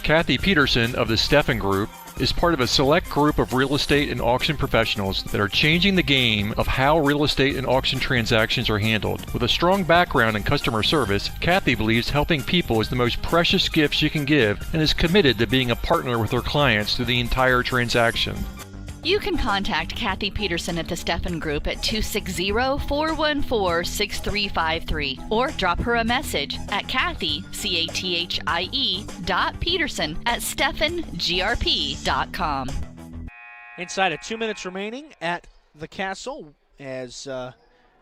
Speaker 16: Kathy Peterson of the Steffen Group is part of a select group of real estate and auction professionals that are changing the game of how real estate and auction transactions are handled. With a strong background in customer service, Kathy believes helping people is the most precious gift she can give and is committed to being a partner with her clients through the entire transaction.
Speaker 1: You can contact Kathy Peterson at the Steffen Group at 260-414-6353 or drop her a message at Kathy, C-A-T-H-I-E, Peterson at SteffenGRP.com.
Speaker 2: Inside of 2 minutes remaining at the Castle as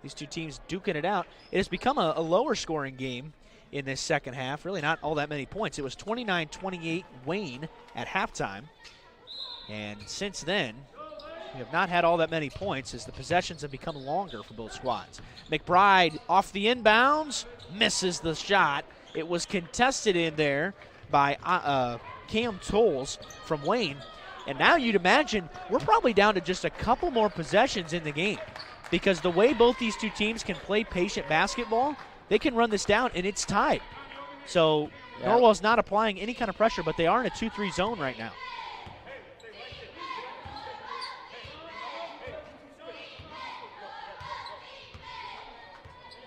Speaker 2: these two teams duking it out. It has become a lower scoring game in this second half. Really not all that many points. It was 29-28 Wayne at halftime. And since then, we have not had all that many points as the possessions have become longer for both squads. McBride off the inbounds, misses the shot. It was contested in there by Cam Tolles from Wayne. And now you'd imagine we're probably down to just a couple more possessions in the game because the way both these two teams can play patient basketball, they can run this down and it's tied. So Norwell's not applying any kind of pressure, but they are in a 2-3 zone right now.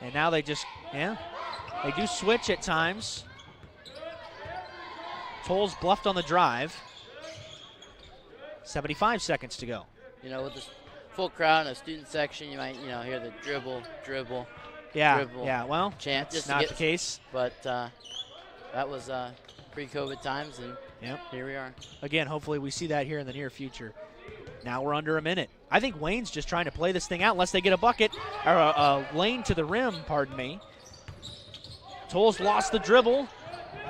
Speaker 2: And now they just, they do switch at times. Tolles bluffed on the drive. 75 seconds to go.
Speaker 12: You know, with the full crowd in a student section, you might, hear the dribble.
Speaker 2: Yeah,
Speaker 12: dribble,
Speaker 2: well,
Speaker 12: chant.
Speaker 2: that's not the case.
Speaker 12: But that was pre-COVID times, and here we are.
Speaker 2: Again, hopefully we see that here in the near future. Now we're under a minute. I think Wayne's just trying to play this thing out unless they get a bucket, or a lane to the rim, pardon me. Tolles lost the dribble,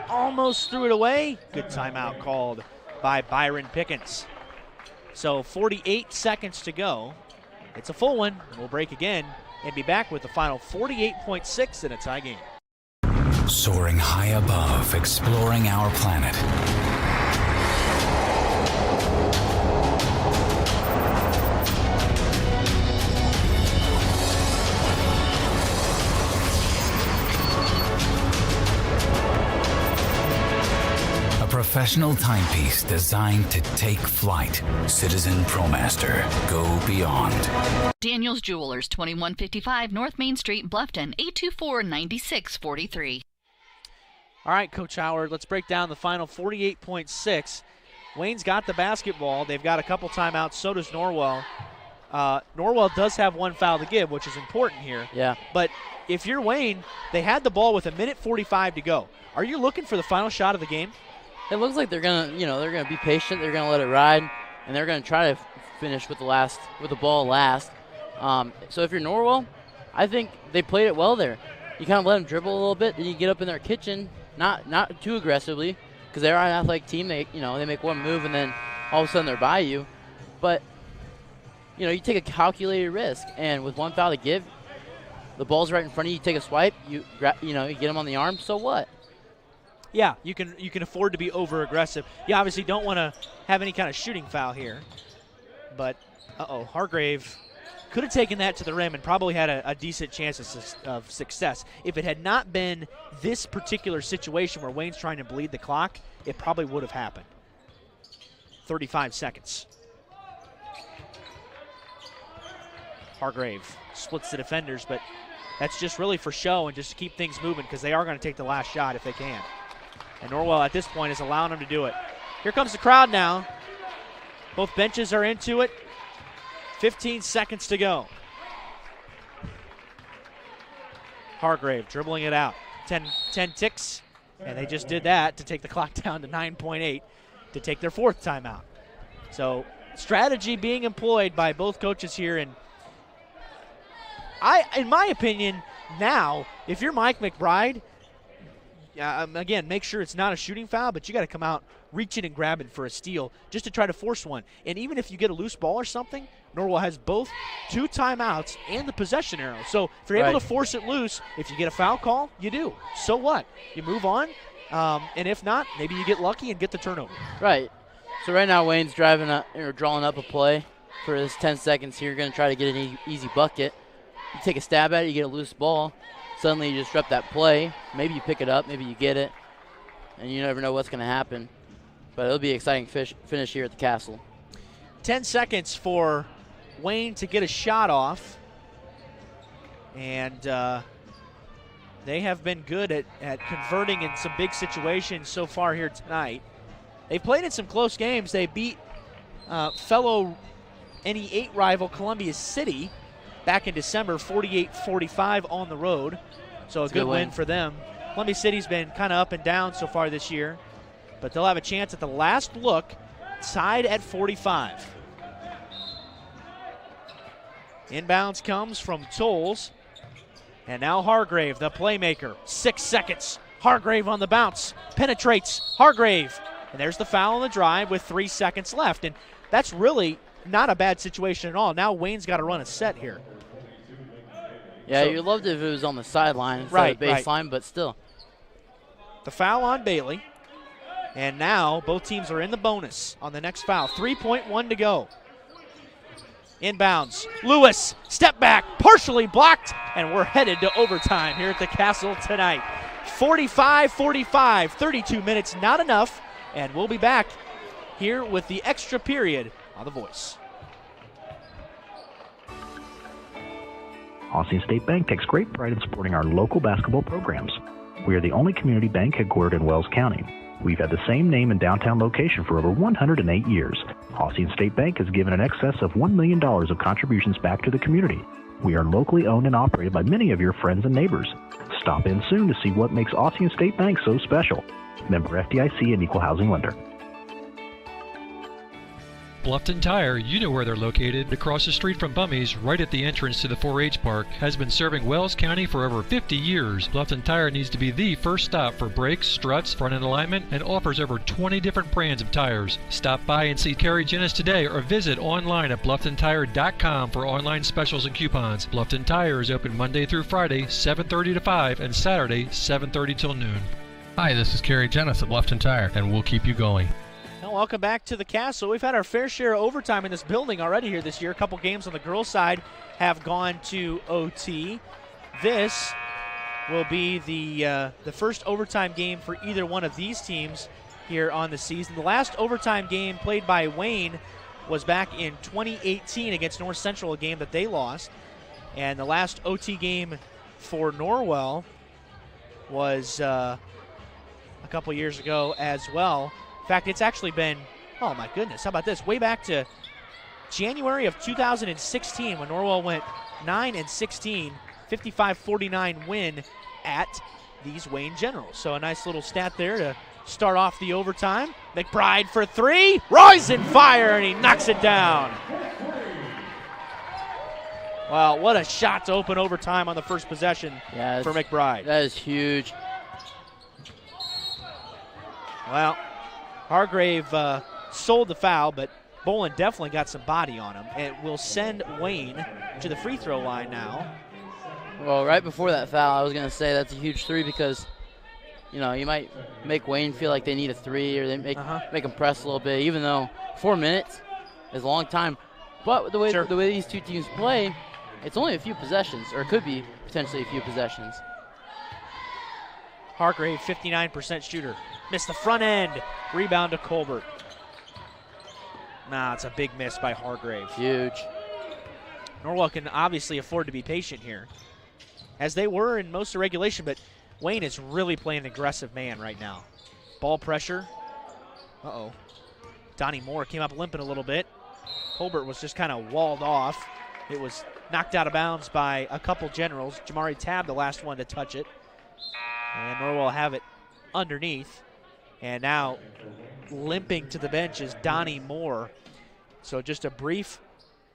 Speaker 2: almost threw it away. Good timeout called by Byron Pickens. So 48 seconds to go. It's a full one. We'll break again and be back with the final 48.6 in a tie game.
Speaker 18: Soaring high above, exploring our planet. Professional timepiece designed to take flight. Citizen ProMaster. Go beyond.
Speaker 1: Daniels Jewelers, 2155 North Main Street, Bluffton, 824-9643.
Speaker 2: All right, Coach Howard, let's break down the final 48.6. Wayne's got the basketball. They've got a couple timeouts. So does Norwell. Norwell does have 1 foul to give, which is important here.
Speaker 12: Yeah.
Speaker 2: But if you're Wayne, they had the ball with 1:45 to go. Are you looking for the final shot of the game?
Speaker 12: It looks like they're gonna be patient. They're gonna let it ride, and they're gonna try to finish with the ball last. So if you're Norwell, I think they played it well there. You kind of let them dribble a little bit, then you get up in their kitchen, not too aggressively, because they're an athletic team. They make one move and then all of a sudden they're by you. But you take a calculated risk, and with 1 foul to give, the ball's right in front of you. You take a swipe, you get them on the arm. So what?
Speaker 2: Yeah, you can afford to be over-aggressive. You obviously don't want to have any kind of shooting foul here. But, Hargrave could have taken that to the rim and probably had a decent chance of success. If it had not been this particular situation where Wayne's trying to bleed the clock, it probably would have happened. 35 seconds. Hargrave splits the defenders, but that's just really for show and just to keep things moving because they are going to take the last shot if they can. And Norwell at this point is allowing them to do it. Here comes the crowd now. Both benches are into it. 15 seconds to go. Hargrave dribbling it out. 10 ticks, and they just did that to take the clock down to 9.8 to take their 4th timeout. So strategy being employed by both coaches here, and in my opinion, now, if you're Mike McBride, again, make sure it's not a shooting foul, but you got to come out reaching and grabbing for a steal just to try to force one. And even if you get a loose ball or something, Norwell has both 2 timeouts and the possession arrow. So if you're able to force it loose, if you get a foul call, you do. So what? You move on, and if not, maybe you get lucky and get the turnover.
Speaker 12: Right. So right now Wayne's drawing up a play for this 10 seconds here. You're going to try to get an easy bucket. You take a stab at it, you get a loose ball. Suddenly you disrupt that play. Maybe you pick it up, maybe you get it, and you never know what's going to happen. But it'll be an exciting finish here at the Castle.
Speaker 2: 10 seconds for Wayne to get a shot off. And they have been good at converting in some big situations so far here tonight. They've played in some close games. They beat fellow NE8 rival Columbia City back in December, 48-45 on the road. So a good win for them. Columbia City's been kind of up and down so far this year, but they'll have a chance at the last look, tied at 45. Inbounds comes from Tolles. And now Hargrave, the playmaker. 6 seconds. Hargrave on the bounce. Penetrates. Hargrave. And there's the foul on the drive with 3 seconds left. And that's really not a bad situation at all. Now Wayne's got to run a set here.
Speaker 12: Yeah, you'd love it if it was on the sideline instead of baseline, but still.
Speaker 2: The foul on Bailey. And now both teams are in the bonus on the next foul. 3.1 to go. Inbounds. Lewis, step back, partially blocked, and we're headed to overtime here at the Castle tonight. 45-45, 32 minutes, not enough, and we'll be back here with the extra period on The Voice.
Speaker 19: Ossian State Bank takes great pride in supporting our local basketball programs. We are the only community bank headquartered in Wells County. We've had the same name and downtown location for over 108 years. Ossian State Bank has given in excess of $1 million of contributions back to the community. We are locally owned and operated by many of your friends and neighbors. Stop in soon to see what makes Ossian State Bank so special. Member FDIC and Equal Housing Lender.
Speaker 16: Bluffton Tire, you know where they're located, across the street from Bummy's, right at the entrance to the 4-H park, has been serving Wells County for over 50 years. Bluffton Tire needs to be the first stop for brakes, struts, front end alignment, and offers over 20 different brands of tires. Stop by and see Carrie Jennis today or visit online at BlufftonTire.com for online specials and coupons. Bluffton Tire is open Monday through Friday, 7:30 to 5, and Saturday, 7:30 till noon.
Speaker 17: Hi, this is Carrie Jennis at Bluffton Tire, and we'll keep you going.
Speaker 2: Welcome back to the Castle. We've had our fair share of overtime in this building already here this year. A couple games on the girls' side have gone to OT. This will be the first overtime game for either one of these teams here on the season. The last overtime game played by Wayne was back in 2018 against North Central, a game that they lost. And the last OT game for Norwell was a couple years ago as well. In fact, it's actually been, oh my goodness, how about this? Way back to January of 2016 when Norwell went 9-16, 55-49 win at these Wayne Generals. So a nice little stat there to start off the overtime. McBride for three, rising fire, and he knocks it down. Wow, what a shot to open overtime on the first possession for McBride.
Speaker 12: That is huge.
Speaker 2: Well, Hargrave sold the foul, but Bolin definitely got some body on him. It will send Wayne to the free throw line now.
Speaker 12: Well, right before that foul, I was going to say that's a huge three because, you know, you might make Wayne feel like they need a three or they make them press a little bit, even though 4 minutes is a long time. But the way these two teams play, it's only a few possessions, or it could be potentially a few possessions.
Speaker 2: Hargrave, 59% shooter. Missed the front end. Rebound to Colbert. Nah, it's a big miss by Hargrave.
Speaker 12: Huge.
Speaker 2: Norwell can obviously afford to be patient here, as they were in most of regulation, but Wayne is really playing an aggressive man right now. Ball pressure. Uh-oh. Donnie Moore came up limping a little bit. Colbert was just kind of walled off. It was knocked out of bounds by a couple generals. Jamari Tabb, the last one to touch it. And Norwell have it underneath. And now limping to the bench is Donnie Moore. So just a brief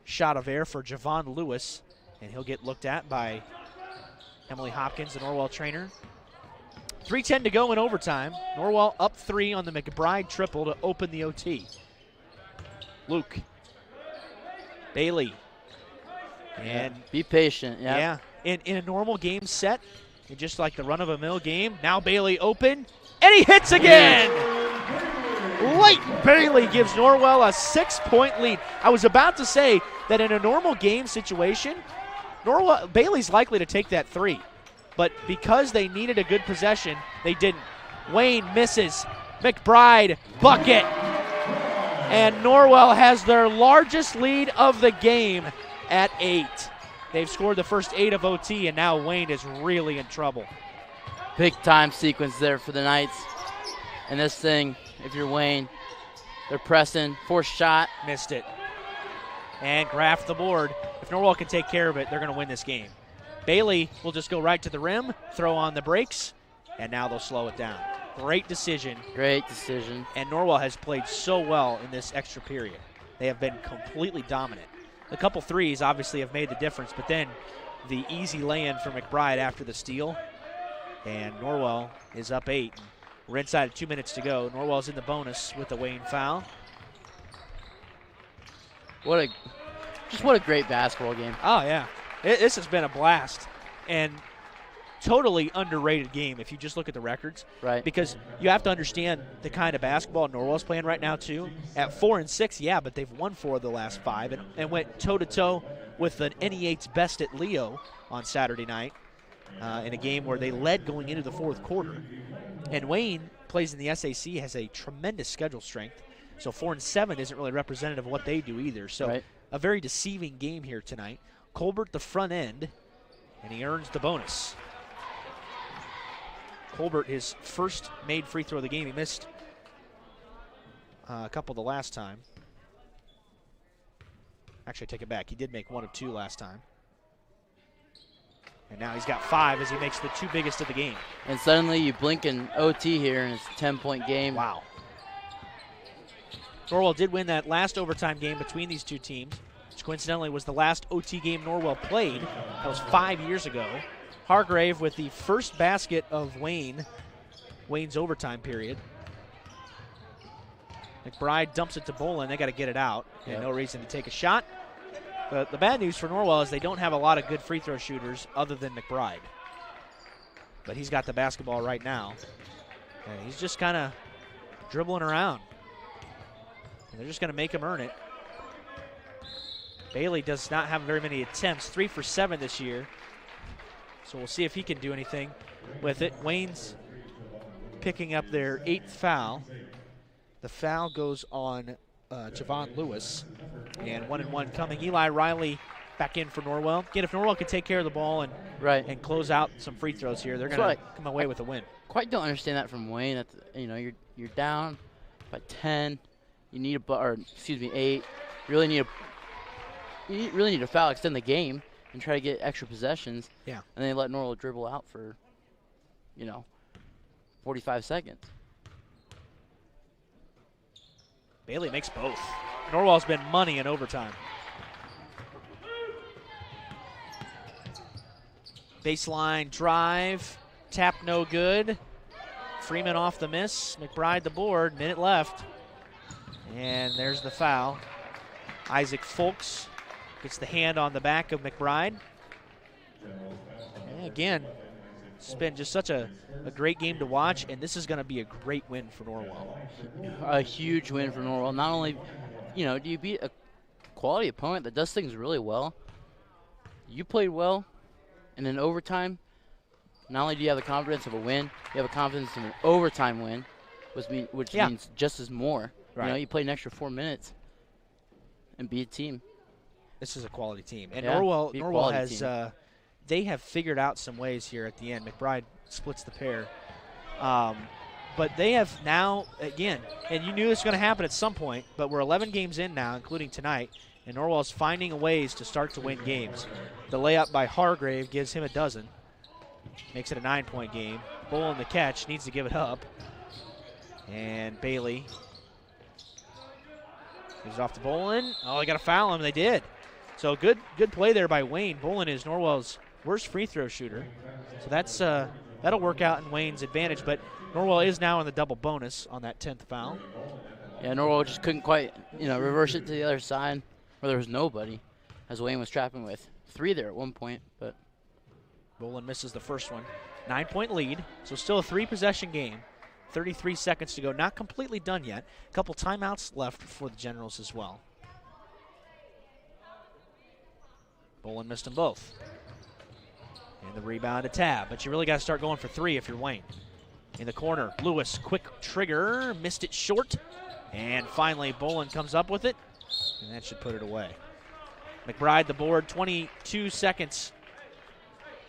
Speaker 2: shot of air for Javon Lewis, and he'll get looked at by Emily Hopkins, the Norwell trainer. 3:10 to go in overtime. Norwell up 3 on the McBride triple to open the OT. Luke. Bailey. And
Speaker 12: be patient.
Speaker 2: Yeah. In a normal game set, just like the run-of-a-mill game, now Bailey open, and he hits again! Leighton Bailey gives Norwell a 6-point lead. I was about to say that in a normal game situation, Bailey's likely to take that 3. But because they needed a good possession, they didn't. Wayne misses. McBride, bucket. And Norwell has their largest lead of the game at 8. They've scored the first 8 of OT, and now Wayne is really in trouble.
Speaker 12: Big time sequence there for the Knights. And this thing, if you're Wayne, they're pressing. Forced shot.
Speaker 2: Missed it. And Graff the board. If Norwell can take care of it, they're going to win this game. Bailey will just go right to the rim, throw on the brakes, and now they'll slow it down. Great decision.
Speaker 12: Great decision.
Speaker 2: And Norwell has played so well in this extra period. They have been completely dominant. A couple threes obviously have made the difference, but then the easy lay-in for McBride after the steal. And Norwell is up 8. We're inside of 2 minutes to go. Norwell's in the bonus with the Wayne foul.
Speaker 12: What a great basketball game.
Speaker 2: Oh, yeah. This has been a blast. And totally underrated game if you just look at the records.
Speaker 12: Right.
Speaker 2: Because you have to understand the kind of basketball Norwell's playing right now, too. At 4-6, yeah, but they've won 4 of the last 5 and went toe-to-toe with the NE8's best at Leo on Saturday night in a game where they led going into the fourth quarter. And Wayne plays in the SAC, has a tremendous schedule strength. So 4-7 isn't really representative of what they do either. So a very deceiving game here tonight. Colbert the front end, and he earns the bonus. Colbert, his first made free throw of the game. He missed a couple the last time. Actually, I take it back. He did make 1 of 2 last time. And now he's got 5 as he makes the 2 biggest of the game.
Speaker 12: And suddenly you blink an OT here, and it's a 10-point game.
Speaker 2: Wow. Norwell did win that last overtime game between these two teams, which coincidentally was the last OT game Norwell played. That was 5 years ago. Hargrave with the first basket of Wayne's overtime period. McBride dumps it to Bolin. They got to get it out. And no reason to take a shot. The bad news for Norwell is they don't have a lot of good free throw shooters other than McBride. But he's got the basketball right now. And he's just kind of dribbling around. And they're just going to make him earn it. Bailey does not have very many attempts. 3 for 7 this year. So we'll see if he can do anything with it. Wayne's picking up their 8th foul. The foul goes on Javon Lewis. And 1-1 coming. Eli Riley back in for Norwell. Again, if Norwell can take care of the ball and close out some free throws here, they're going to come away with a win.
Speaker 12: Quite don't understand that from Wayne. That you're down by 10. You need 8. You really need a foul, extend the game, and try to get extra possessions.
Speaker 2: Yeah.
Speaker 12: And they let Norwell dribble out for, 45 seconds.
Speaker 2: Bailey makes both. Norwell's been money in overtime. Baseline drive. Tap no good. Freeman off the miss. McBride the board. Minute left. And there's the foul. Isaac Folks gets the hand on the back of McBride. And again, it's been just such a great game to watch, and this is going to be a great win for Norwell.
Speaker 12: A huge win for Norwell. Not only, do you beat a quality opponent that does things really well. You played well, and in overtime, not only do you have the confidence of a win, you have a confidence in an overtime win, which means just as more.
Speaker 2: Right.
Speaker 12: You know, you play an extra 4 minutes and beat a team.
Speaker 2: This is a quality team. And
Speaker 12: Yeah,
Speaker 2: Norwell has they have figured out some ways here at the end. McBride splits the pair. But they have now, again, and you knew this was going to happen at some point, but we're 11 games in now, including tonight, and Norwell's finding ways to start to win games. The layup by Hargrave gives him a dozen. Makes it a 9-point game. Bull in the catch, needs to give it up. And Bailey gives it off to Bolin. Oh, they got to foul him. They did. So good play there by Wayne. Bolin is Norwell's worst free throw shooter. So that's that'll work out in Wayne's advantage. But Norwell is now in the double bonus on that 10th foul.
Speaker 12: Yeah, Norwell just couldn't quite, reverse it to the other side where there was nobody, as Wayne was trapping with 3 there at one point. But
Speaker 2: Bolin misses the first one. 9-point lead, so still a 3-possession game. 33 seconds to go. Not completely done yet. A couple timeouts left for the Generals as well. Bolin missed them both. And the rebound to Tab, but you really got to start going for 3 if you're Wayne. In the corner, Lewis, quick trigger, missed it short. And finally, Bolin comes up with it, and that should put it away. McBride, the board, 22 seconds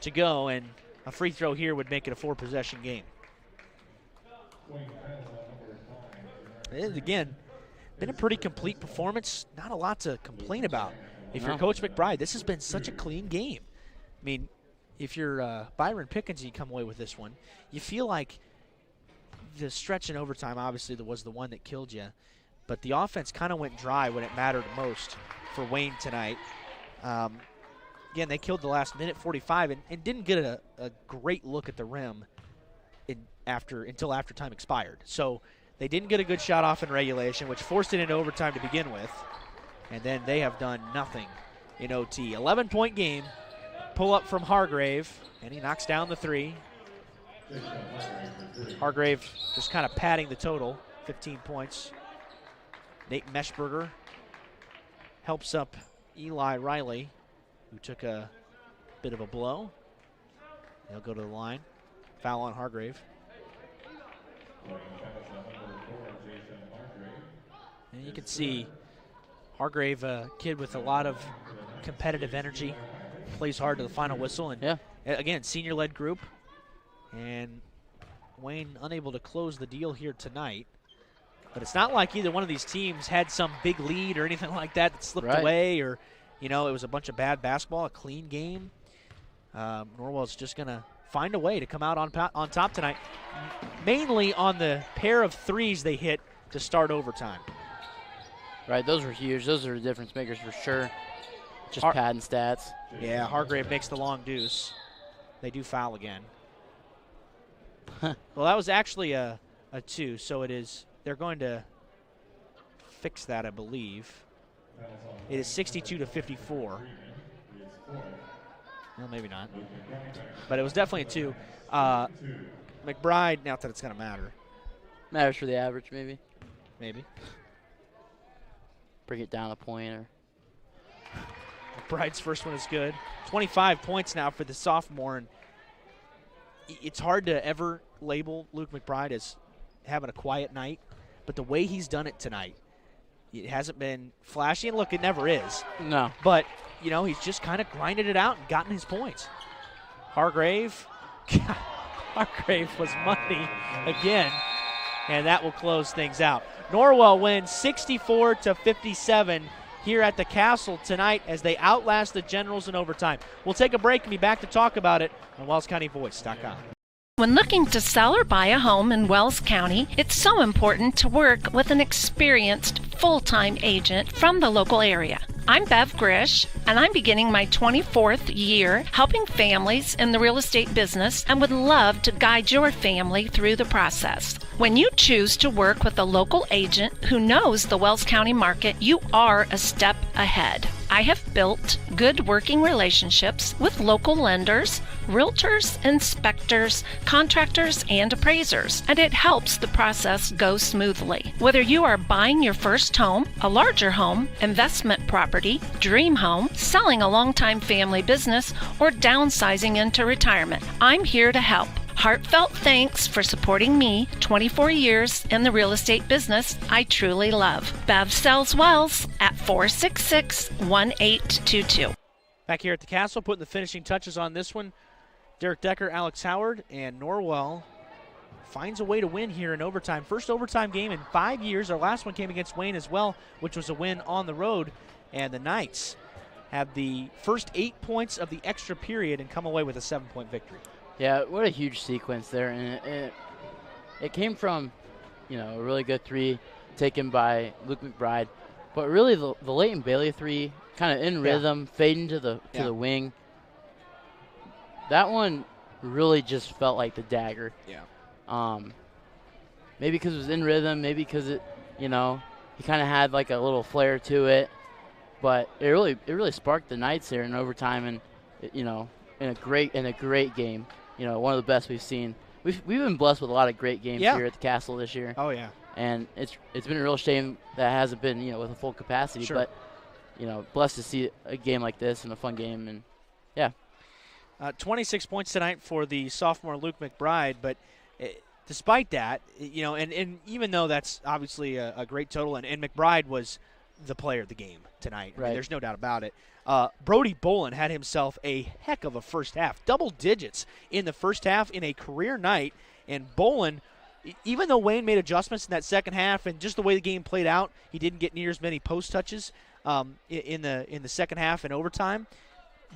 Speaker 2: to go, and a free throw here would make it a 4-possession game. And again, been a pretty complete performance. Not a lot to complain about. If you're Coach McBride, this has been such a clean game. I mean, if you're Byron Pickens, you come away with this one. You feel like the stretch in overtime, obviously, was the one that killed you. But the offense kind of went dry when it mattered most for Wayne tonight. Again, they killed the last minute 45 and didn't get a great look at the rim until after time expired. So they didn't get a good shot off in regulation, which forced it into overtime to begin with. And then they have done nothing in OT. 11-point game. Pull up from Hargrave, and he knocks down the 3. Hargrave just kind of padding the total, 15 points. Nate Meshberger helps up Eli Riley, who took a bit of a blow. He'll go to the line. Foul on Hargrave. And you can see Hargrave, a kid with a lot of competitive energy, plays hard to the final whistle. And again, senior-led group. And Wayne unable to close the deal here tonight. But it's not like either one of these teams had some big lead or anything like that slipped away, or, it was a bunch of bad basketball, a clean game. Norwell's just going to find a way to come out on top tonight, mainly on the pair of 3s they hit to start overtime.
Speaker 12: Right, those were huge. Those are the difference makers for sure. Just padding stats.
Speaker 2: Yeah, Hargrave makes the long deuce. They do foul again. Well, that was actually a 2, so it is. They're going to fix that, I believe. It is 62-54. Well, maybe not. But it was definitely a 2. McBride, not that it's going to matter.
Speaker 12: Matters for the average, maybe.
Speaker 2: Maybe.
Speaker 12: Bring it down a point. Or
Speaker 2: McBride's first one is good. 25 points now for the sophomore. And it's hard to ever label Luke McBride as having a quiet night, but the way he's done it tonight, it hasn't been flashy, and look, it never is.
Speaker 12: No.
Speaker 2: But, he's just kind of grinded it out and gotten his points. Hargrave was money again, and that will close things out. Norwell wins 64-57 here at the Castle tonight as they outlast the Generals in overtime. We'll take a break and be back to talk about it on WellsCountyVoice.com.
Speaker 3: When looking to sell or buy a home in Wells County, it's so important to work with an experienced full-time agent from the local area. I'm Bev Grish, and I'm beginning my 24th year helping families in the real estate business and would love to guide your family through the process. When you choose to work with a local agent who knows the Wells County market, you are a step ahead. I have built good working relationships with local lenders, realtors, inspectors, contractors, and appraisers, and it helps the process go smoothly. Whether you are buying your first home, a larger home, investment property, dream home, selling a long-time family business, or downsizing into retirement, I'm here to help. Heartfelt thanks for supporting me 24 years in the real estate business I truly love. Bev sells Wells at 466-1822.
Speaker 2: Back here at the Castle, putting the finishing touches on this one, Derek Decker, Alex Howard, and Norwell finds a way to win here in overtime. First overtime game in 5 years. Our last one came against Wayne as well, which was a win on the road. And the Knights have the first 8 points of the extra period and come away with a 7-point victory. Yeah, what a huge sequence there. And it came from, a really good three taken by Luke McBride. But really the Leighton Bailey three, kind of in rhythm, fading to the wing. That one really just felt like the dagger. Yeah. Maybe because it was in rhythm, maybe because it, he kind of had like a little flair to it. But it really sparked the Knights there in overtime, and in a great game. One of the best we've seen. We've been blessed with a lot of great games here at the Castle this year. Oh yeah. And it's been a real shame that hasn't been with a full capacity. Sure. But blessed to see a game like this and a fun game, and yeah. 26 points tonight for the sophomore Luke McBride, but despite that, and even though that's obviously a great total, and McBride was the player of the game tonight. Right. I mean, there's no doubt about it. Brody Bolin had himself a heck of a first half. Double digits in the first half in a career night. And Bolin, even though Wayne made adjustments in that second half and just the way the game played out, he didn't get near as many post touches in the second half and overtime.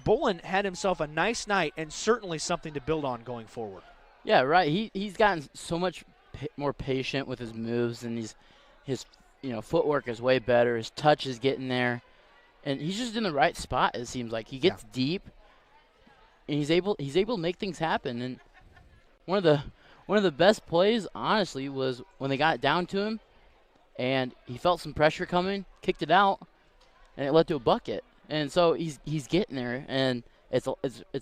Speaker 2: Bolin had himself a nice night and certainly something to build on going forward. Yeah, right. He's gotten so much more patient with his moves, and his footwork is way better. His touch is getting there. And he's just in the right spot, it seems like. He gets deep, and he's able to make things happen. And one of the best plays, honestly, was when they got it down to him, and he felt some pressure coming, kicked it out, and it led to a bucket. And so he's getting there, and it's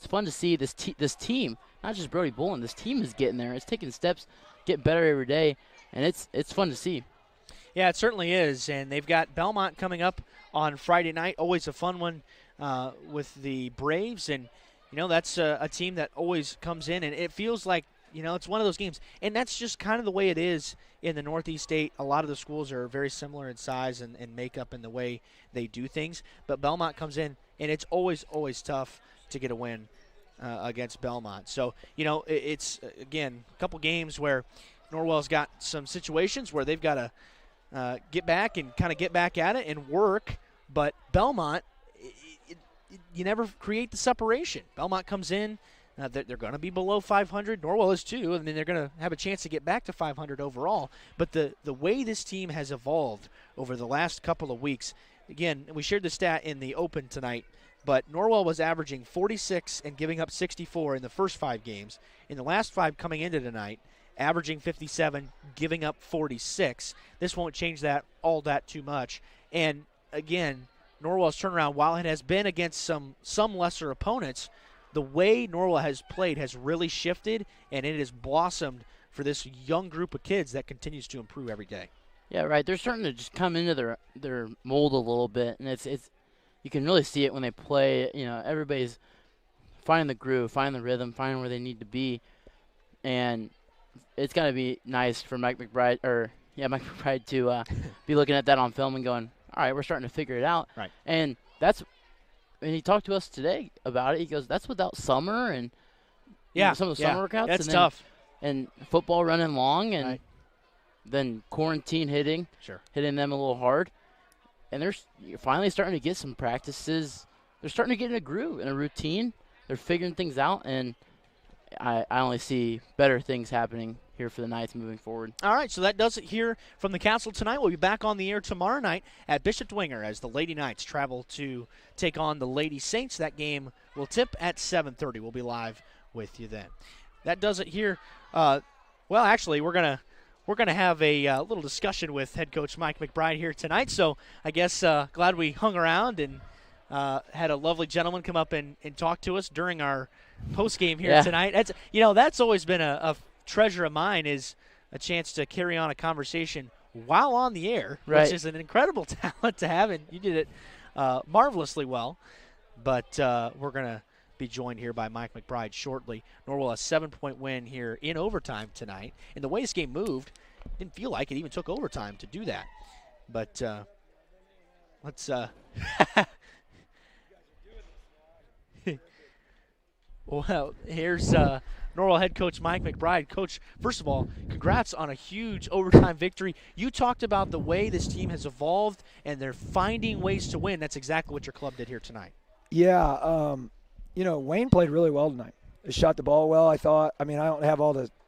Speaker 2: fun to see this team, not just Brody Bolin. This team is getting there. It's taking steps, getting better every day, and it's fun to see. Yeah, it certainly is, and they've got Belmont coming up on Friday night. Always a fun one with the Braves, and that's a team that always comes in, and it feels like it's one of those games, and that's just kind of the way it is in the Northeast State. A lot of the schools are very similar in size and makeup in the way they do things, but Belmont comes in, and it's always tough to get a win against Belmont. So it's again a couple games where Norwell's got some situations where they've got to get back and kind of get back at it and work. But Belmont, you never create the separation. Belmont comes in, they're going to be below 500. Norwell is too, and then they're going to have a chance to get back to 500 overall. But the way this team has evolved over the last couple of weeks, again, we shared the stat in the Open tonight, but Norwell was averaging 46 and giving up 64 in the first 5 games. In the last 5 coming into tonight, averaging 57, giving up 46. This won't change that all that too much. And again, Norwell's turnaround, while it has been against some lesser opponents, the way Norwell has played has really shifted, and it has blossomed for this young group of kids that continues to improve every day. Yeah, right. They're starting to just come into their mold a little bit, and it's you can really see it when they play. Everybody's finding the groove, finding the rhythm, finding where they need to be, and it's got to be nice for Mike McBride to be looking at that on film and going, all right, we're starting to figure it out. Right. And he talked to us today about it. He goes, that's without summer and some of the summer workouts. That's tough. And football running long, and then quarantine hitting them a little hard. And you're finally starting to get some practices. They're starting to get in a groove, in a routine. They're figuring things out, and I only see better things happening here for the Knights moving forward. All right, so that does it here from the Castle tonight. We'll be back on the air tomorrow night at Bishop Dwenger as the Lady Knights travel to take on the Lady Saints. That game will tip at 7:30. We'll be live with you then. That does it here. Actually, we're gonna have a little discussion with head coach Mike McBride here tonight. So I guess glad we hung around and had a lovely gentleman come up and talk to us during our post game here tonight. That's always been a treasure of mine, is a chance to carry on a conversation while on the air, which is an incredible talent to have, and you did it marvelously well. But we're going to be joined here by Mike McBride shortly. Norwell, a 7-point win here in overtime tonight. And the way this game moved, didn't feel like it even took overtime to do that. But let's well, here's Norwell head coach Mike McBride. Coach, first of all, congrats on a huge overtime victory. You talked about the way this team has evolved, and they're finding ways to win. That's exactly what your club did here tonight.
Speaker 20: Yeah, Wayne played really well tonight. They shot the ball well, I thought. I mean, I don't have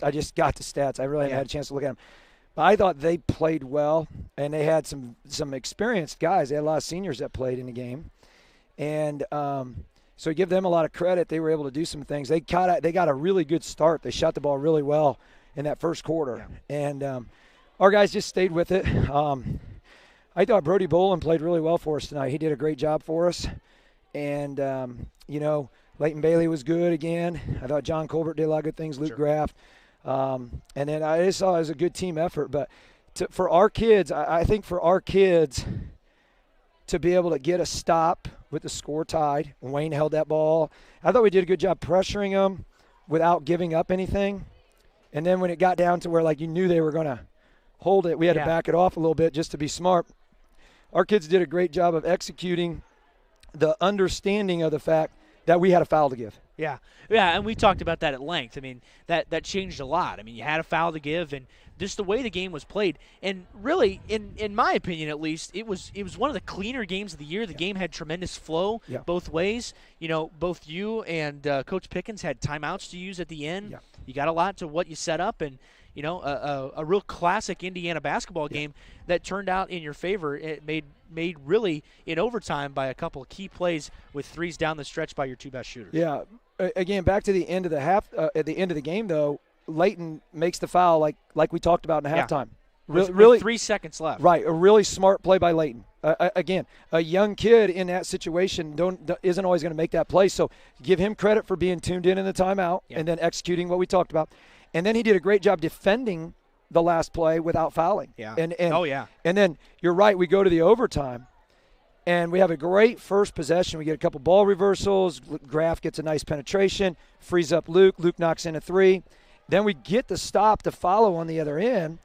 Speaker 20: I just got the stats. I really haven't had a chance to look at them. But I thought they played well, and they had some experienced guys. They had a lot of seniors that played in the game. And so give them a lot of credit. They were able to do some things. They got a really good start. They shot the ball really well in that first quarter. Yeah. And our guys just stayed with it. I thought Brody Bolin played really well for us tonight. He did a great job for us. And, Leighton Bailey was good again. I thought John Colbert did a lot of good things, Luke Graff. And then I just saw it as a good team effort. But for our kids, I think for our kids to be able to get a stop with the score tied, Wayne held that ball. I thought we did a good job pressuring them without giving up anything. And then when it got down to where, you knew they were going to hold it, we had to back it off a little bit just to be smart. Our kids did a great job of executing the understanding of the fact that we had a foul to give.
Speaker 2: Yeah, and we talked about that at length. I mean, that changed a lot. I mean, you had a foul to give, and just the way the game was played. And really, in my opinion at least, it was one of the cleaner games of the year. The game had tremendous flow both ways. Both you and Coach Pickens had timeouts to use at the end. Yeah. You got a lot to what you set up, and a real classic Indiana basketball game that turned out in your favor. It made really in overtime by a couple of key plays with threes down the stretch by your two best shooters. Yeah.
Speaker 20: Again, back to the end of the half. At the end of the game, though, Leighton makes the foul like we talked about in the halftime.
Speaker 2: With 3 seconds left.
Speaker 20: Right. A really smart play by Leighton. Again, a young kid in that situation isn't always going to make that play. So give him credit for being tuned in the timeout and then executing what we talked about. And then he did a great job defending the last play without fouling.
Speaker 2: Yeah.
Speaker 20: And then you're right. We go to the overtime, and we have a great first possession. We get a couple ball reversals. Graff gets a nice penetration, frees up Luke. Luke knocks in a three. Then we get the stop to follow on the other end,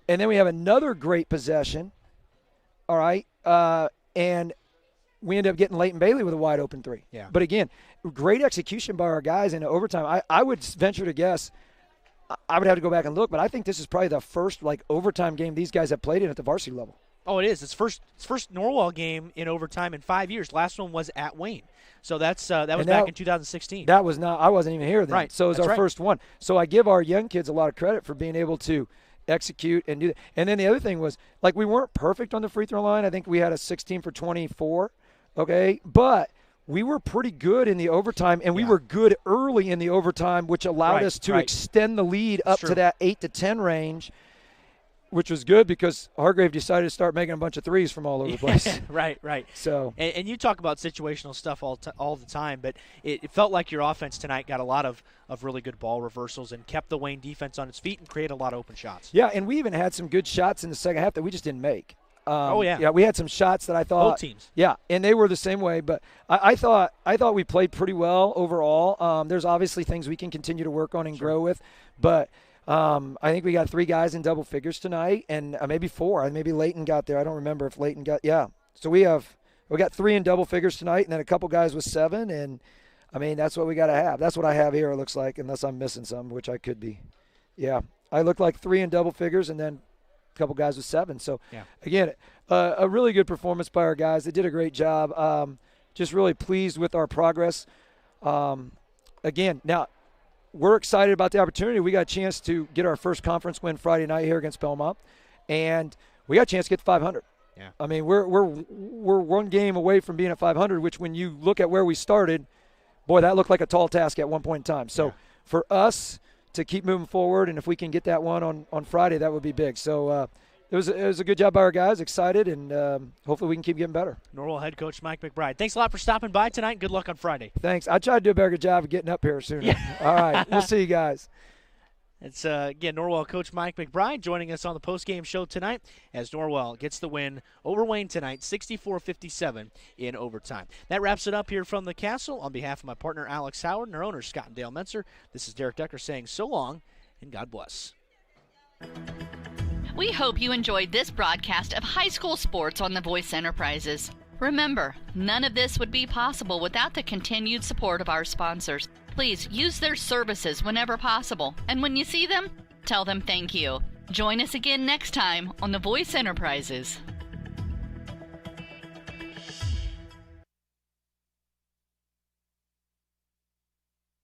Speaker 20: and then we have another great possession. All right, and we end up getting Leighton Bailey with a wide open three.
Speaker 2: Yeah.
Speaker 20: But again, great execution by our guys in overtime. I would venture to guess. I would have to go back and look, but I think this is probably the first overtime game these guys have played in at the varsity level.
Speaker 2: Oh, it is. It's first Norwell game in overtime in 5 years. Last one was at Wayne, so that was back in 2016.
Speaker 20: That was not. I wasn't even here then.
Speaker 2: Right.
Speaker 20: So it was our first one. So I give our young kids a lot of credit for being able to execute and do that. And then the other thing was we weren't perfect on the free throw line. I think we had a 16 for 24. Okay, but we were pretty good in the overtime, and we were good early in the overtime, which allowed us to extend the lead up to that 8 to 10 range, which was good because Hargrave decided to start making a bunch of threes from all over the place.
Speaker 2: Right.
Speaker 20: So,
Speaker 2: and you talk about situational stuff all the time, but it felt like your offense tonight got a lot of really good ball reversals and kept the Wayne defense on its feet and created a lot of open shots.
Speaker 20: Yeah, and we even had some good shots in the second half that we just didn't make.
Speaker 2: Yeah,
Speaker 20: we had some shots that I thought
Speaker 2: both teams.
Speaker 20: Yeah, and they were the same way. But I thought we played pretty well overall. There's obviously things we can continue to work on and grow with, but I think we got 3 guys in double figures tonight, and maybe 4. Maybe Leighton got there. I don't remember if Leighton got. Yeah, so we got 3 in double figures tonight, and then a couple guys with 7. And I mean that's what we got to have. That's what I have here. It looks like, unless I'm missing some, which I could be. Yeah, I look like 3 in double figures, and then a couple guys with 7. So, again, a really good performance by our guys. They did a great job. Just really pleased with our progress. Again, now we're excited about the opportunity. We got a chance to get our first conference win Friday night here against Belmont, and we got a chance to get to 500.
Speaker 2: Yeah.
Speaker 20: I mean, we're one game away from being at 500, which when you look at where we started, boy, that looked like a tall task at one point in time. So for us to keep moving forward, and if we can get that one on Friday, that would be big. So it was a good job by our guys. Excited, and hopefully we can keep getting better.
Speaker 2: Norwell head coach Mike McBride. Thanks a lot for stopping by tonight. Good luck on Friday.
Speaker 20: Thanks. I try to do a better job of getting up here sooner.
Speaker 2: Yeah.
Speaker 20: All right. We'll see you guys.
Speaker 2: It's, again, Norwell coach Mike McBride joining us on the postgame show tonight as Norwell gets the win over Wayne tonight, 64-57 in overtime. That wraps it up here from the Castle. On behalf of my partner Alex Howard and our owner Scott and Dale Mentzer, this is Derek Decker saying so long and God bless.
Speaker 1: We hope you enjoyed this broadcast of high school sports on the Voice Enterprises. Remember, none of this would be possible without the continued support of our sponsors. Please use their services whenever possible, and when you see them, tell them thank you. Join us again next time on the Voice Enterprises.